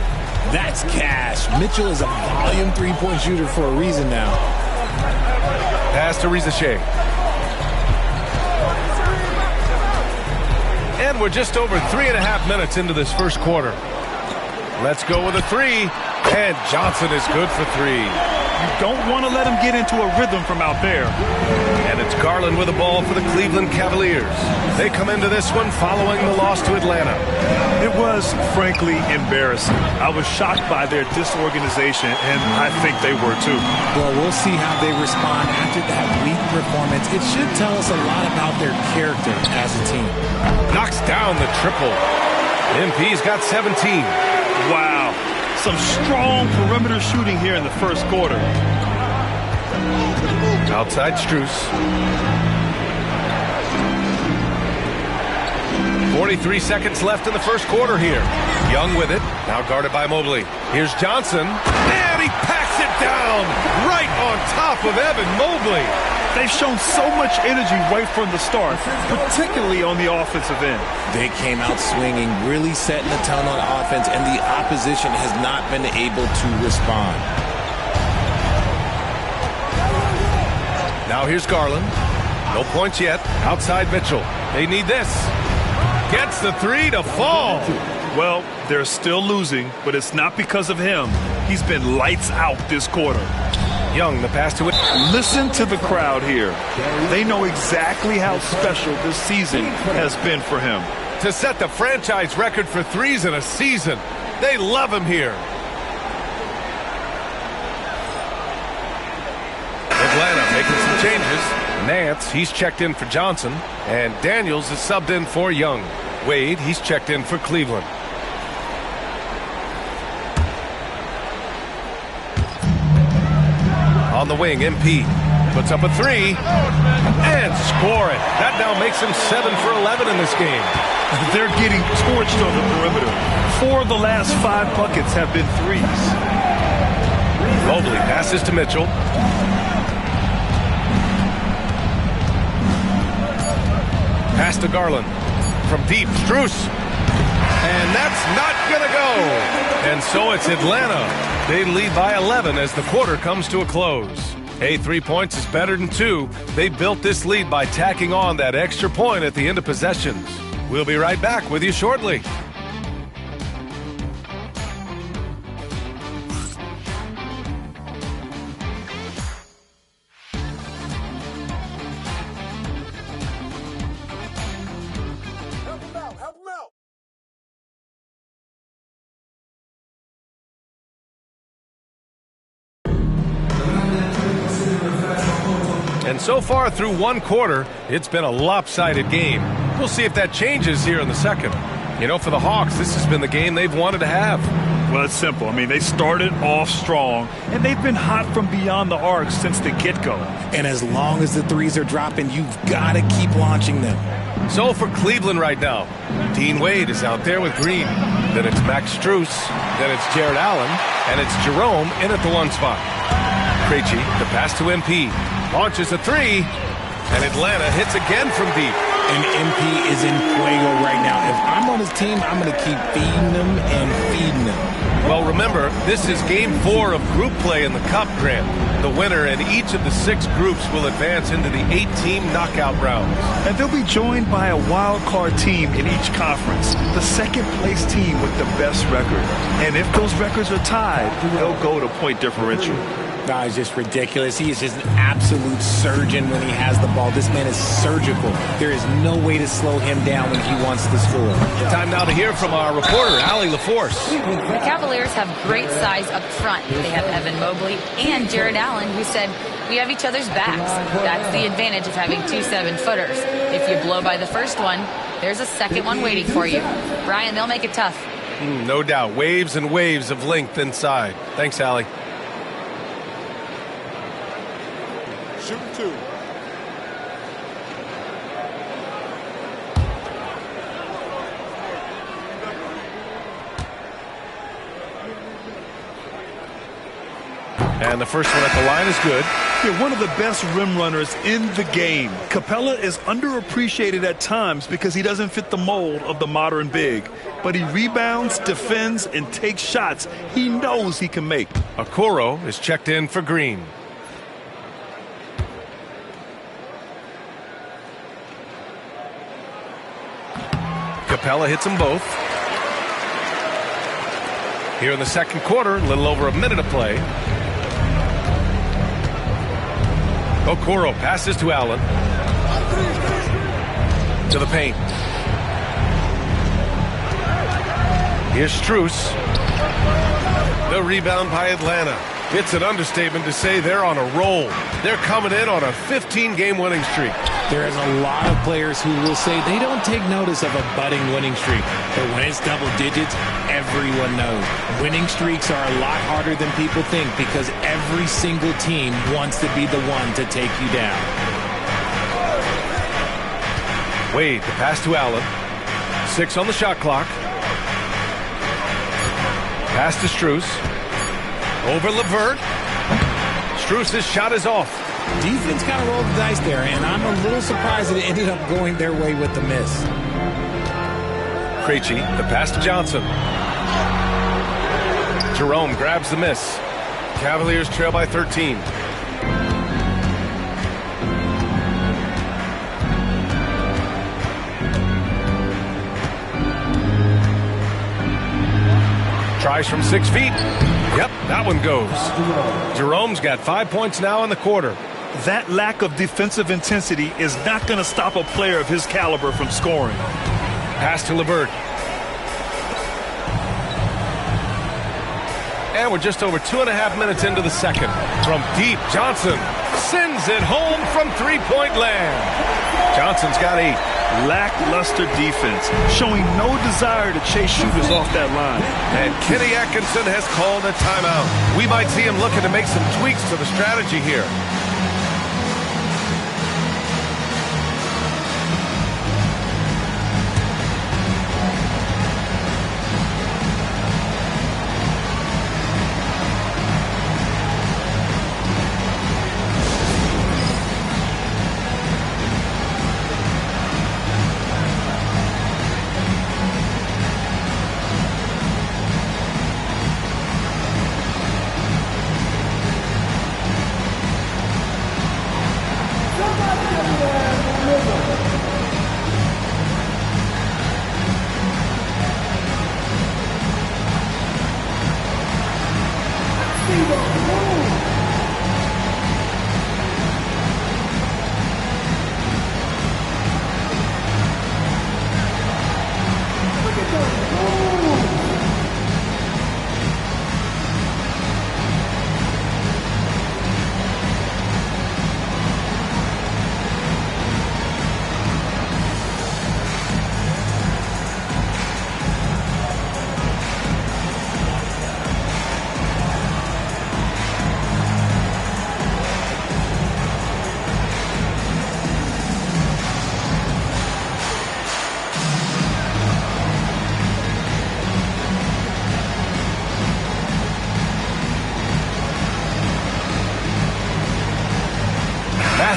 That's cash. Mitchell is a volume three-point shooter for a reason now. Pass to Risa Shea. And we're just over 3.5 minutes into this first quarter. Let's go with a three. And Johnson is good for 3. You don't want to let him get into a rhythm from out there. And it's Garland with the ball for the Cleveland Cavaliers. They come into this one following the loss to Atlanta. It was, frankly, embarrassing. I was shocked by their disorganization, and I think they were too. Well, we'll see how they respond after that weak performance. It should tell us a lot about their character as a team. Knocks down the triple. MP's got 17. Wow. Some strong perimeter shooting here in the first quarter. Outside Strus. 43 seconds left in the first quarter here. Young with it. Now guarded by Mobley. Here's Johnson. And he packs it down right on top of Evan Mobley. They've shown so much energy right from the start, particularly on the offensive end. They came out swinging, really setting the tone on offense, and the opposition has not been able to respond. Now here's Garland. No points yet. Outside Mitchell. They need this. Gets the three to fall. Well, they're still losing, but it's not because of him. He's been lights out this quarter. Young, the pass to it. Listen to the crowd here. They know exactly how special this season has been for him. To set the franchise record for threes in a season. They love him here. Atlanta making some changes. Nance, he's checked in for Johnson. And Daniels is subbed in for Young. Wade, he's checked in for Cleveland. On the wing, MP puts up a three and score it. That now makes him 7 for 11 in this game. They're getting torched on the perimeter. 4 of the last 5 buckets have been threes. Mobley passes to Mitchell. Pass to Garland. from deep. Strus. And that's not going to go. And so it's Atlanta. They lead by 11 as the quarter comes to a close. Hey, 3 points is better than 2. They built this lead by tacking on that extra point at the end of possessions. We'll be right back with you shortly. And so far through one quarter, it's been a lopsided game. We'll see if that changes here in the second. You know, for the Hawks, this has been the game they've wanted to have. Well, it's simple. I mean, they started off strong, and they've been hot from beyond the arc since the get-go. And as long as the threes are dropping, you've got to keep launching them. So for Cleveland right now, Dean Wade is out there with Green. Then it's Max Strus. Then it's Jared Allen. And it's Jerome in at the 1 spot. Krejci, the pass to MP. Launches a 3. And Atlanta hits again from deep. And MP is in fuego right now. If I'm on his team, I'm going to keep feeding them and feeding them. Well, remember, this is Game 4 of group play in the Cup, Grant. The winner in each of the 6 groups will advance into the 8-team knockout rounds. And they'll be joined by a wild card team in each conference, the second-place team with the best record. And if those records are tied, they'll go to point differential. No, it's just ridiculous. He is just an absolute surgeon when he has the ball. This man is surgical. There is no way to slow him down when he wants to score. Time now to hear from our reporter, Allie LaForce. The Cavaliers have great size up front. They have Evan Mobley and Jared Allen, who said, we have each other's backs. That's the advantage of having 2 7-footers. If you blow by the first one, there's a second one waiting for you. Brian, they'll make it tough. No doubt. Waves and waves of length inside. Thanks, Allie. Shooting 2. And the first one at the line is good. Yeah, one of the best rim runners in the game. Capella is underappreciated at times because he doesn't fit the mold of the modern big. But he rebounds, defends, and takes shots he knows he can make. Okoro is checked in for Green. Capella hits them both. Here in the second quarter, a little over a minute of play. Okoro passes to Allen. To the paint. Here's Strus. The rebound by Atlanta. It's an understatement to say they're on a roll. They're coming in on a 15-game winning streak. There is a lot of players who will say they don't take notice of a budding winning streak. But when it's double digits, everyone knows. Winning streaks are a lot harder than people think because every single team wants to be the one to take you down. Wade, the pass to Allen. 6 on the shot clock. Pass to Strus. Over LeVert. Strus' shot is off. Defense kind of rolled the dice there, and I'm a little surprised that it ended up going their way with the miss. Krejci, the pass to Johnson. Jerome grabs the miss. Cavaliers trail by 13. Tries from 6 feet. Yep, that one goes. Jerome's got 5 points now in the quarter. That lack of defensive intensity is not going to stop a player of his caliber from scoring. Pass to LeVert. And we're just over 2.5 minutes into the second. From deep, Johnson sends it home from three-point land. Johnson's got 8. Lackluster defense, showing no desire to chase shooters off that line. And Kenny Atkinson has called a timeout. We might see him looking to make some tweaks to the strategy here.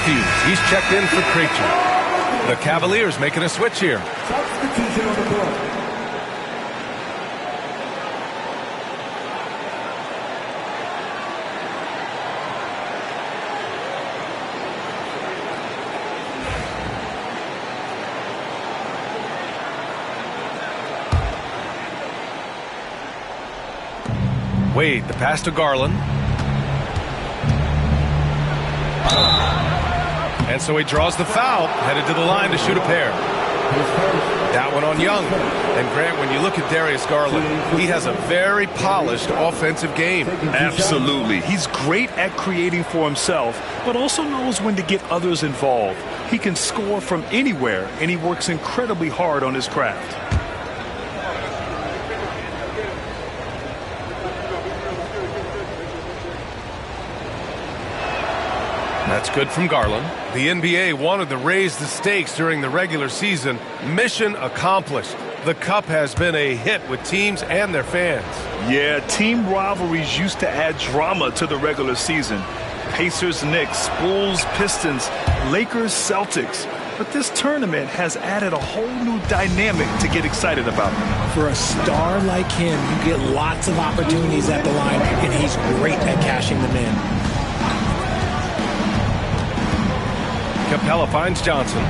Matthews, he's checked in for Krejci. The Cavaliers making a switch here. Substitution on the board. Wade, the pass to Garland. And so he draws the foul, headed to the line to shoot a pair. That one on Young. And Grant, when you look at Darius Garland, he has a very polished offensive game. Absolutely. He's great at creating for himself, but also knows when to get others involved. He can score from anywhere, and he works incredibly hard on his craft. That's good from Garland. The NBA wanted to raise the stakes during the regular season. Mission accomplished. The Cup has been a hit with teams and their fans. Yeah, team rivalries used to add drama to the regular season. Pacers, Knicks, Bulls, Pistons, Lakers, Celtics. But this tournament has added a whole new dynamic to get excited about. For a star like him, you get lots of opportunities at the line, and he's great at cashing them in. Capella finds Johnson.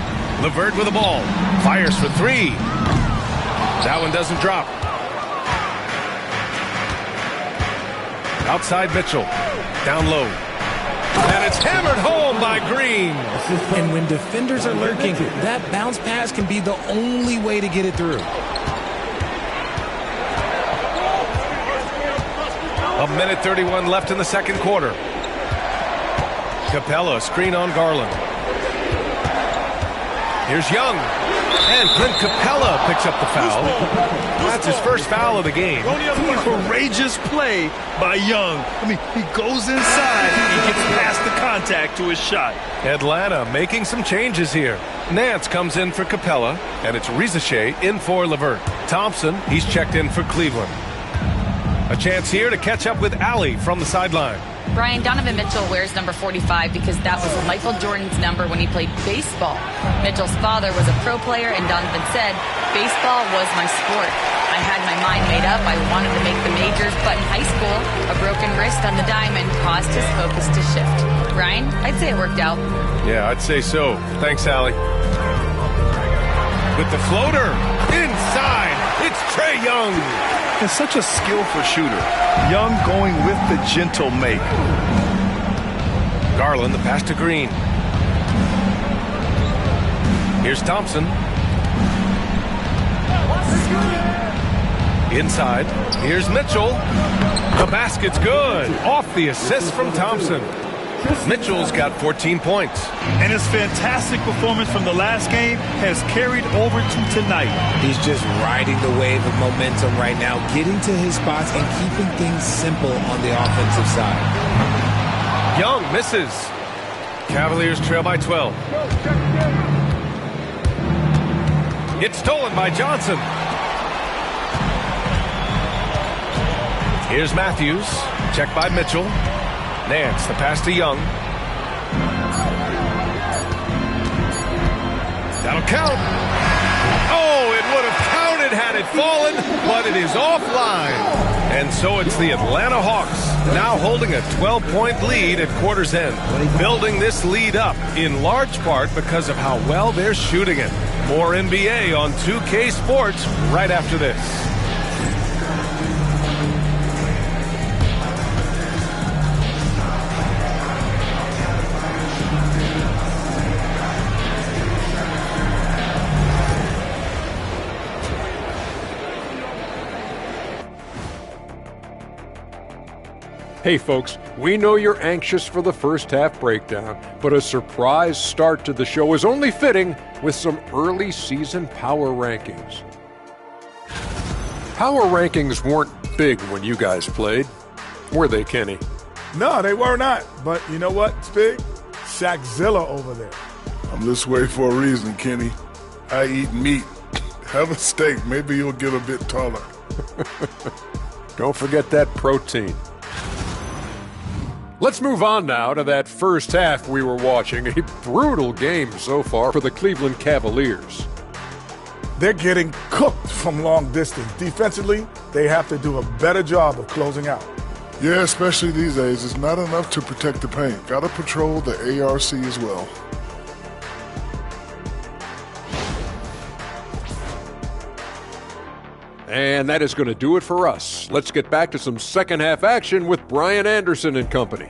LeVert with the ball. Fires for three. That one doesn't drop. Outside Mitchell. Down low. And it's hammered home by Green. And when defenders are lurking, that bounce pass can be the only way to get it through. A minute 31 left in the second quarter. Capella, screen on Garland. Here's Young. And Clint Capella picks up the foul. That's his first foul of the game. Courageous play by Young. I mean, he goes inside and gets past the contact to his shot. Atlanta making some changes here. Nance comes in for Capella, and it's Rizachet in for LeVert. Thompson, he's checked in for Cleveland. A chance here to catch up with Allie from the sideline. Brian, Donovan Mitchell wears number 45 because that was Michael Jordan's number when he played baseball. Mitchell's father was a pro player, and Donovan said, "Baseball was my sport. I had my mind made up. I wanted to make the majors, but in high school, a broken wrist on the diamond caused his focus to shift." Brian, I'd say it worked out. Yeah, I'd say so. Thanks, Allie. With the floater, inside, it's Trae Young. It's such a skillful shooter. Young going with the gentle make. Garland, the pass to Green. Here's Thompson. Inside. Here's Mitchell. The basket's good. Off the assist from Thompson. Mitchell's got 14 points. And his fantastic performance from the last game has carried over to tonight. He's just riding the wave of momentum right now, getting to his spots and keeping things simple on the offensive side. Young misses. Cavaliers trail by 12. It's stolen by Johnson. Here's Matthews. Checked by Mitchell. Nance, the pass to Young. That'll count. Oh, it would have counted had it fallen, but it is offline. And so it's the Atlanta Hawks now holding a 12-point lead at quarter's end. Building this lead up in large part because of how well they're shooting it. More NBA on 2K Sports right after this. Hey folks, we know you're anxious for the first half breakdown, but a surprise start to the show is only fitting with some early season power rankings. Power rankings weren't big when you guys played, were they, Kenny? No, they were not. But you know what, Spig? Shaqzilla over there. I'm this way for a reason, Kenny. I eat meat. Have a steak. Maybe you'll get a bit taller. Don't forget that protein. Let's move on now to that first half we were watching. A brutal game so far for the Cleveland Cavaliers. They're getting cooked from long distance. Defensively, they have to do a better job of closing out. Yeah, especially these days. It's not enough to protect the paint. Got to patrol the ARC as well. And that is going to do it for us. Let's get back to some second half action with Brian Anderson and company.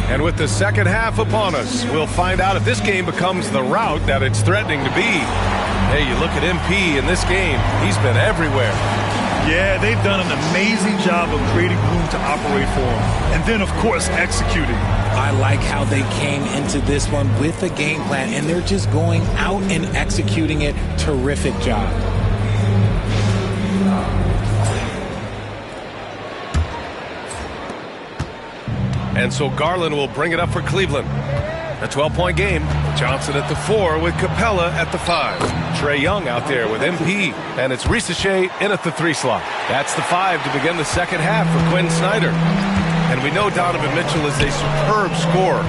And with the second half upon us, we'll find out if this game becomes the rout that it's threatening to be. Hey, you look at MP in this game, he's been everywhere. Yeah, they've done an amazing job of creating room to operate for him. And then, of course, executing. I like how they came into this one with a game plan, and they're just going out and executing it. Terrific job. And so Garland will bring it up for Cleveland. A 12-point game. Johnson at the 4 with Capella at the 5. Trae Young out there with MP. And it's Ricochet in at the 3 slot. That's the 5 to begin the second half for Quinn Snyder. And we know Donovan Mitchell is a superb scorer.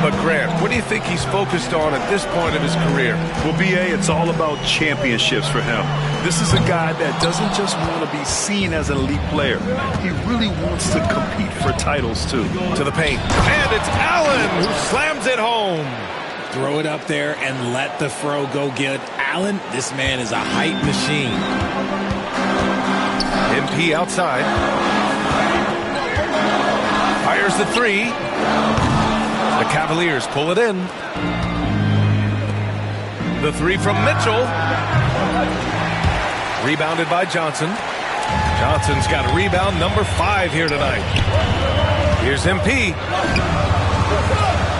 But Grant, what do you think he's focused on at this point of his career? Well, B.A., it's all about championships for him. This is a guy that doesn't just want to be seen as an elite player. He really wants to compete for titles, too. To the paint. And it's Allen who slams it home. Throw it up there and let the throw go get Allen. This man is a height machine. MP outside. Fires the 3. The Cavaliers pull it in. The 3 from Mitchell. Rebounded by Johnson. Johnson's got a rebound number 5 here tonight. Here's MP.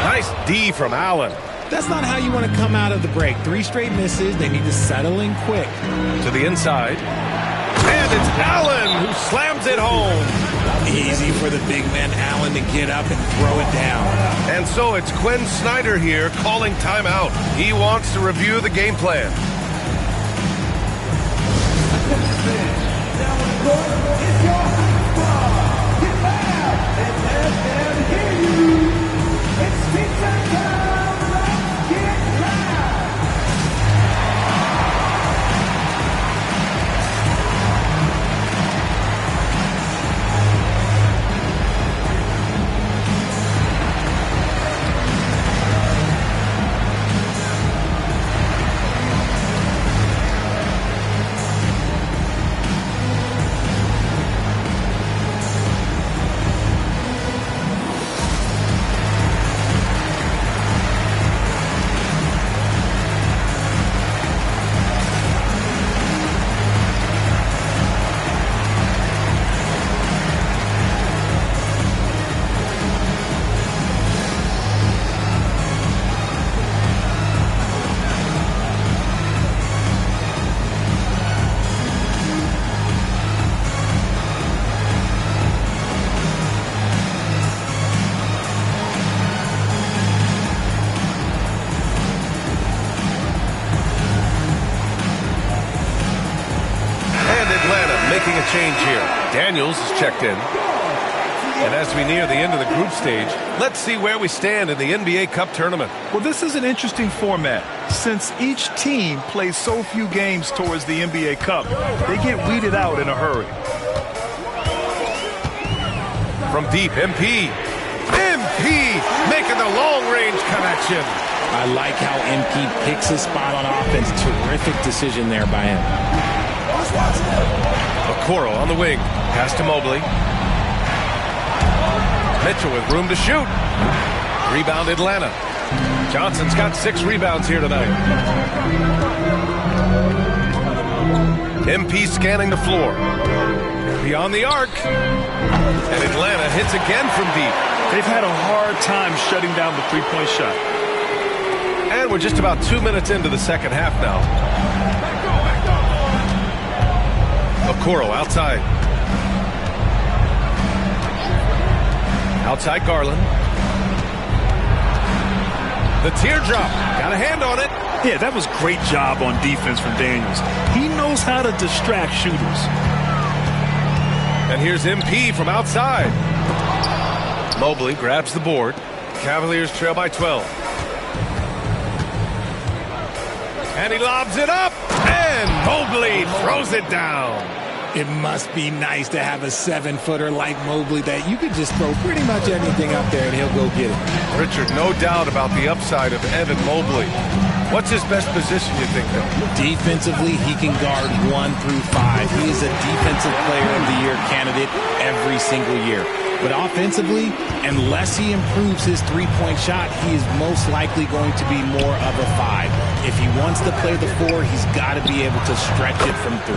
Nice D from Allen. That's not how you want to come out of the break. 3 straight misses. They need to settle in quick. To the inside. And it's Allen who slams it home. Easy for the big man Allen to get up and throw it down. And so it's Quinn Snyder here calling timeout. He wants to review the game plan. Change here. Daniels is checked in. And as we near the end of the group stage, let's see where we stand in the NBA Cup tournament. Well, this is an interesting format. Since each team plays so few games towards the NBA Cup, they get weeded out in a hurry. From deep, MP. MP making the long-range connection. I like how MP picks his spot on offense. Terrific decision there by him. Okoro on the wing. Pass to Mobley. Mitchell with room to shoot. Rebound Atlanta. Johnson's got 6 rebounds here tonight. MP scanning the floor. Beyond the arc. And Atlanta hits again from deep. They've had a hard time shutting down the three-point shot. And we're just about 2 minutes into the second half now. Okoro outside. Outside Garland. The teardrop. Got a hand on it. Yeah, that was great job on defense from Daniels. He knows how to distract shooters. And here's MP from outside. Mobley grabs the board. Cavaliers trail by 12. And he lobs it up. And Mobley throws it down. It must be nice to have a 7-footer like Mobley that you could just throw pretty much anything up there and he'll go get it. Richard, no doubt about the upside of Evan Mobley. What's his best position, you think, though? Defensively, he can guard 1 through 5. He is a Defensive Player of the Year candidate every single year. But offensively, unless he improves his three-point shot, he is most likely going to be more of a 5. If he wants to play the 4, he's got to be able to stretch it from 3.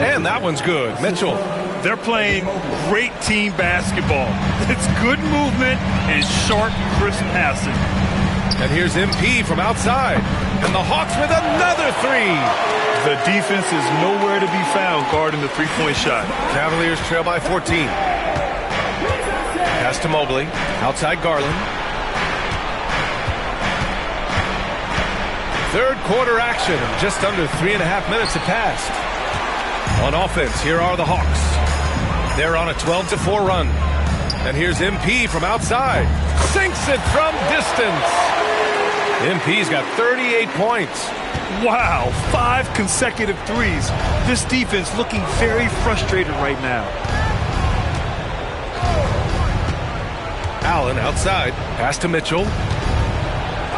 And that one's good. Mitchell. They're playing great team basketball. It's good movement and sharp, crisp passing. And here's MP from outside. And the Hawks with another 3. The defense is nowhere to be found guarding the three-point shot. Cavaliers trail by 14. Pass to Mobley. Outside Garland. Third quarter action. Just under 3.5 minutes have passed. On offense, here are the Hawks. They're on a 12-4 run. And here's MP from outside. Sinks it from distance. MP's got 38 points. Wow, 5 consecutive threes. This defense looking very frustrated right now. Allen outside. Pass to Mitchell.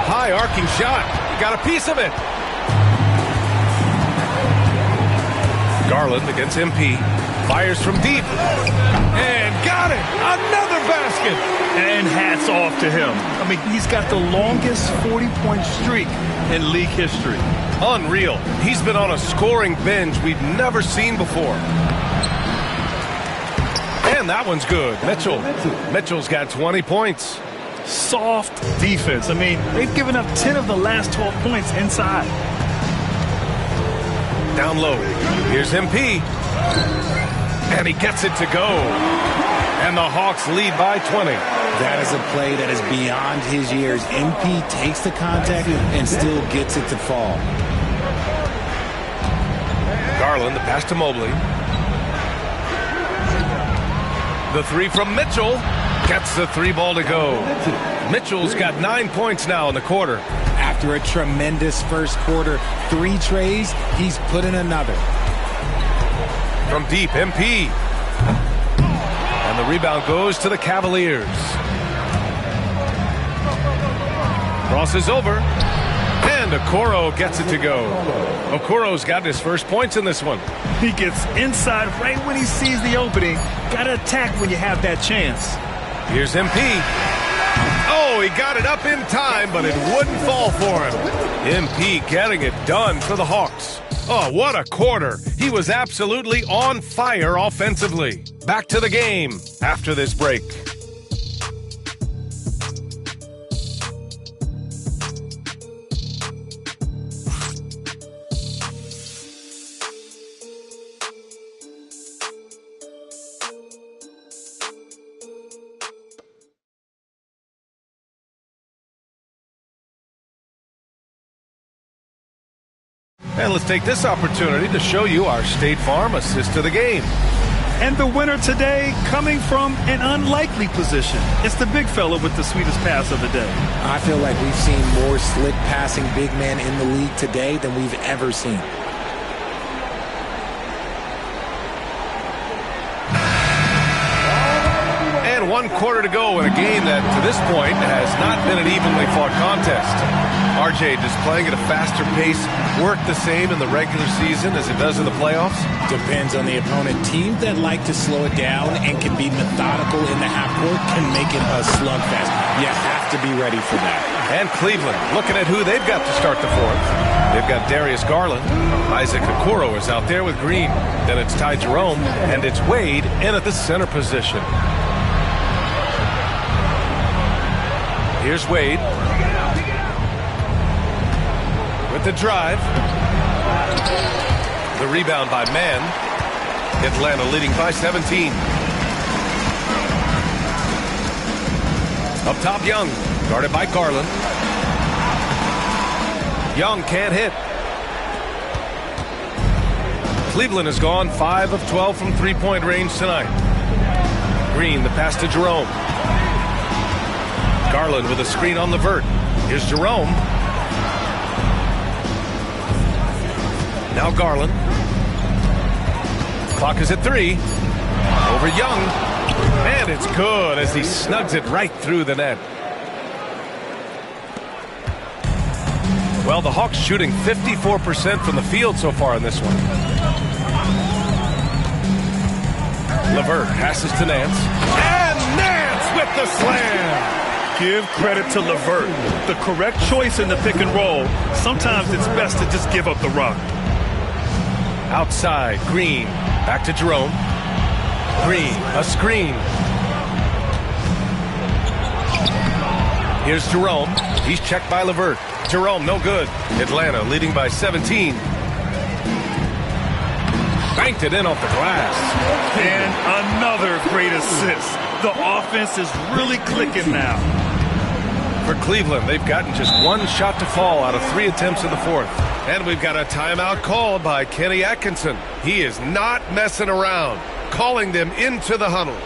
High arcing shot. He got a piece of it. Garland against MP. Fires from deep. And got it. Another basket. And hats off to him. I mean, he's got the longest 40-point streak in league history. Unreal. He's been on a scoring binge we've never seen before. And that one's good. Mitchell's got 20 points. Soft defense. I mean, they've given up 10 of the last 12 points inside. Down low. Here's MP. And he gets it to go. And the Hawks lead by 20. That is a play that is beyond his years. MP takes the contact and still gets it to fall. Garland, the pass to Mobley. The 3 from Mitchell. Gets the 3 ball to go. Mitchell's got 9 points now in the quarter. After a tremendous first quarter, 3 trays, he's put in another. From deep, MP. And the rebound goes to the Cavaliers. Crosses over. And Okoro gets it to go. Okoro's got his first points in this one. He gets inside right when he sees the opening. Got to attack when you have that chance. Here's MP. Oh, he got it up in time, but it wouldn't fall for him. MP getting it done for the Hawks. Oh, what a quarter. He was absolutely on fire offensively. Back to the game after this break. And let's take this opportunity to show you our State Farm assist to the game. And the winner today coming from an unlikely position. It's the big fella with the sweetest pass of the day. I feel like we've seen more slick passing big men in the league today than we've ever seen. And 1 quarter to go in a game that, to this point, has not been an evenly fought contest. RJ, does playing at a faster pace work the same in the regular season as it does in the playoffs? Depends on the opponent. Teams that like to slow it down and can be methodical in the half court can make it a slugfest. You have to be ready for that. And Cleveland, looking at who they've got to start the fourth. They've got Darius Garland. Isaac Okoro is out there with Green. Then it's Ty Jerome, and it's Wade in at the center position. Here's Wade. With the drive. The rebound by Mann. Atlanta leading by 17. Up top, Young. Guarded by Garland. Young can't hit. Cleveland has gone 5 of 12 from three-point range tonight. Green, the pass to Jerome. Garland with a screen on LeVert. Here's Jerome. Now Garland. Clock is at 3. Over Young. And it's good as he snugs it right through the net. Well, the Hawks shooting 54% from the field so far in this one. LeVert passes to Nance. And Nance with the slam. Give credit to LeVert. The correct choice in the pick and roll. Sometimes it's best to just give up the rock. Outside, Green. Back to Jerome. Green, a screen. Here's Jerome. He's checked by LeVert. Jerome, no good. Atlanta leading by 17. Banked it in off the glass. And another great assist. The offense is really clicking now. For Cleveland, they've gotten just one shot to fall out of 3 attempts in the fourth. And we've got a timeout called by Kenny Atkinson. He is not messing around, calling them into the huddle.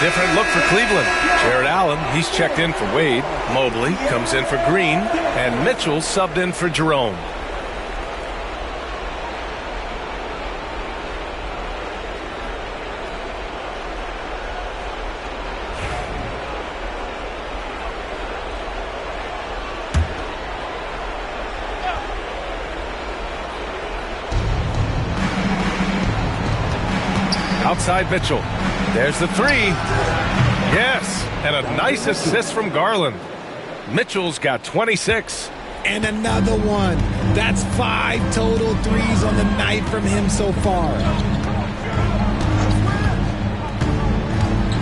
Different look for Cleveland. Jared Allen, he's checked in for Wade. Mobley comes in for Green. And Mitchell subbed in for Jerome. Outside Mitchell. There's the 3. Yes, and a nice assist from Garland. Mitchell's got 26. And another one. That's 5 total threes on the night from him so far.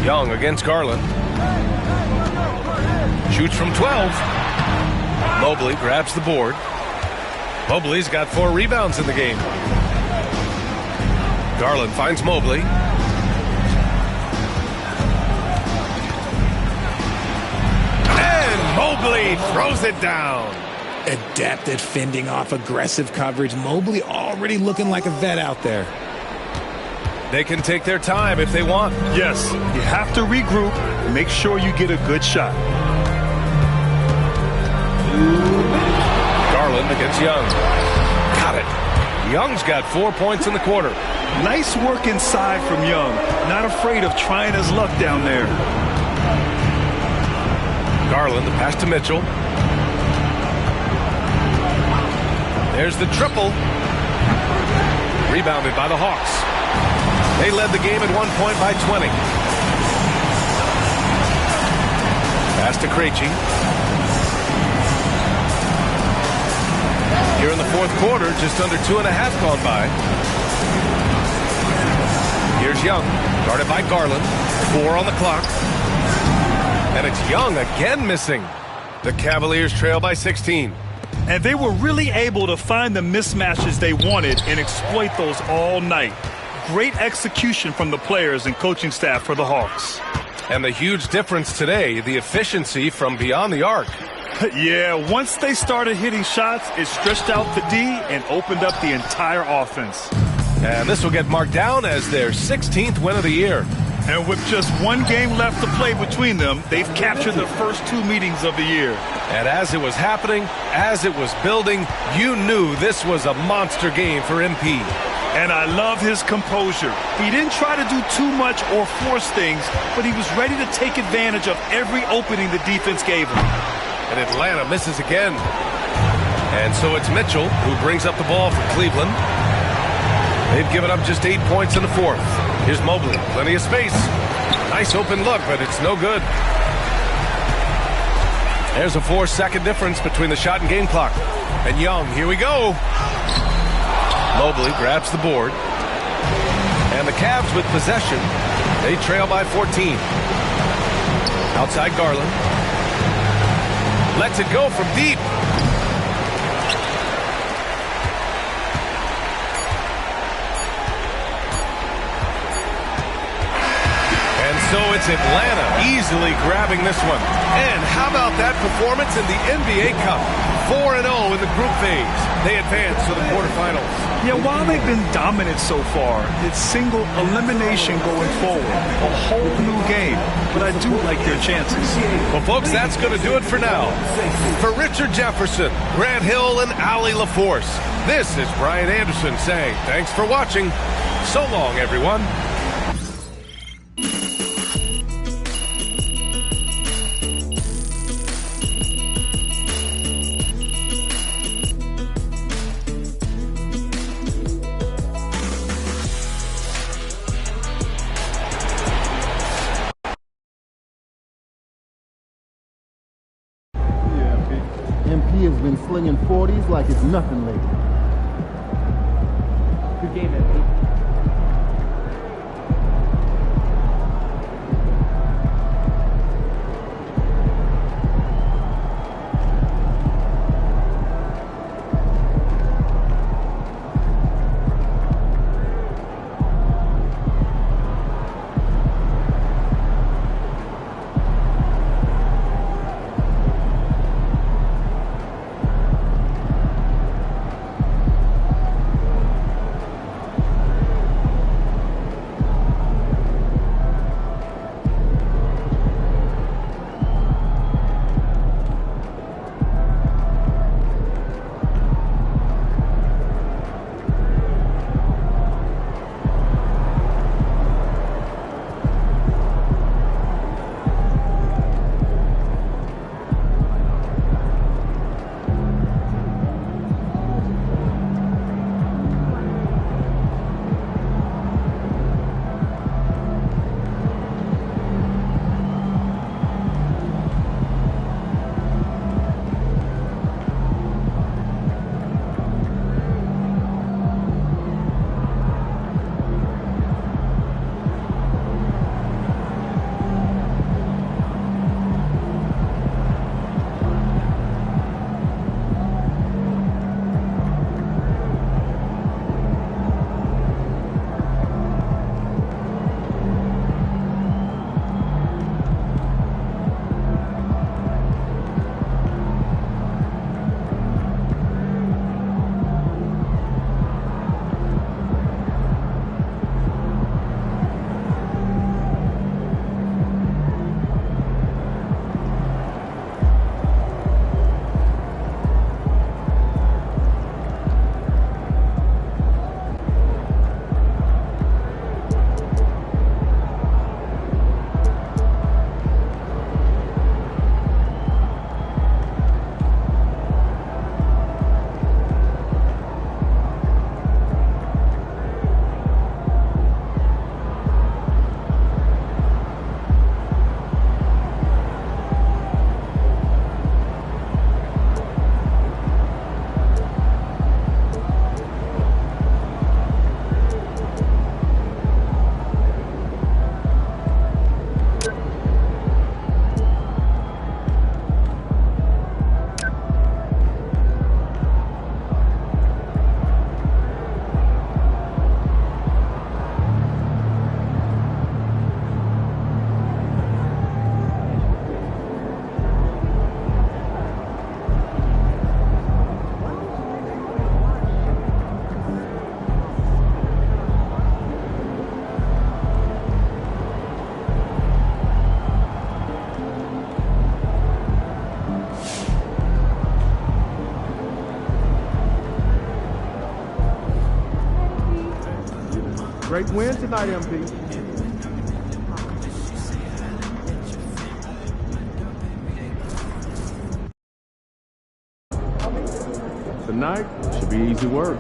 Young against Garland. Shoots from 12. Mobley grabs the board. Mobley's got 4 rebounds in the game. Garland finds Mobley. Mobley throws it down. Adept at fending off aggressive coverage. Mobley already looking like a vet out there. They can take their time if they want. Yes, you have to regroup. Make sure you get a good shot. Garland against Young. Got it. Young's got 4 points in the quarter. Nice work inside from Young. Not afraid of trying his luck down there. Garland, the pass to Mitchell. There's the triple. Rebounded by the Hawks. They led the game at 1 point by 20. Pass to Krejci. Here in the fourth quarter, just under 2.5 gone by. Here's Young, guarded by Garland. 4 on the clock. And it's Young again missing. The Cavaliers trail by 16. And they were really able to find the mismatches they wanted and exploit those all night. Great execution from the players and coaching staff for the Hawks. And the huge difference today, the efficiency from beyond the arc. Yeah, once they started hitting shots, it stretched out the D and opened up the entire offense. And this will get marked down as their 16th win of the year. And with just one game left to play between them, they've captured the first 2 meetings of the year. And as it was happening, as it was building, you knew this was a monster game for MP. And I love his composure. He didn't try to do too much or force things, but he was ready to take advantage of every opening the defense gave him. And Atlanta misses again. And so it's Mitchell who brings up the ball for Cleveland. They've given up just 8 points in the fourth. Here's Mobley, plenty of space. Nice open look, but it's no good. There's a 4-second difference between the shot and game clock. And Young, here we go. Mobley grabs the board. And the Cavs with possession. They trail by 14. Outside Garland. Lets it go from deep. And so it's Atlanta easily grabbing this one. And how about that performance in the NBA Cup? 4-0 in the group phase. They advance to the quarterfinals. Yeah, while they've been dominant so far, it's single elimination going forward. A whole new game. But I do like their chances. Well, folks, that's going to do it for now. For Richard Jefferson, Grant Hill, and Allie LaForce, this is Brian Anderson saying thanks for watching. So long, everyone. MP has been slinging 40s like it's nothing lately. Good game, MP. Great win tonight, MP. Tonight should be easy work.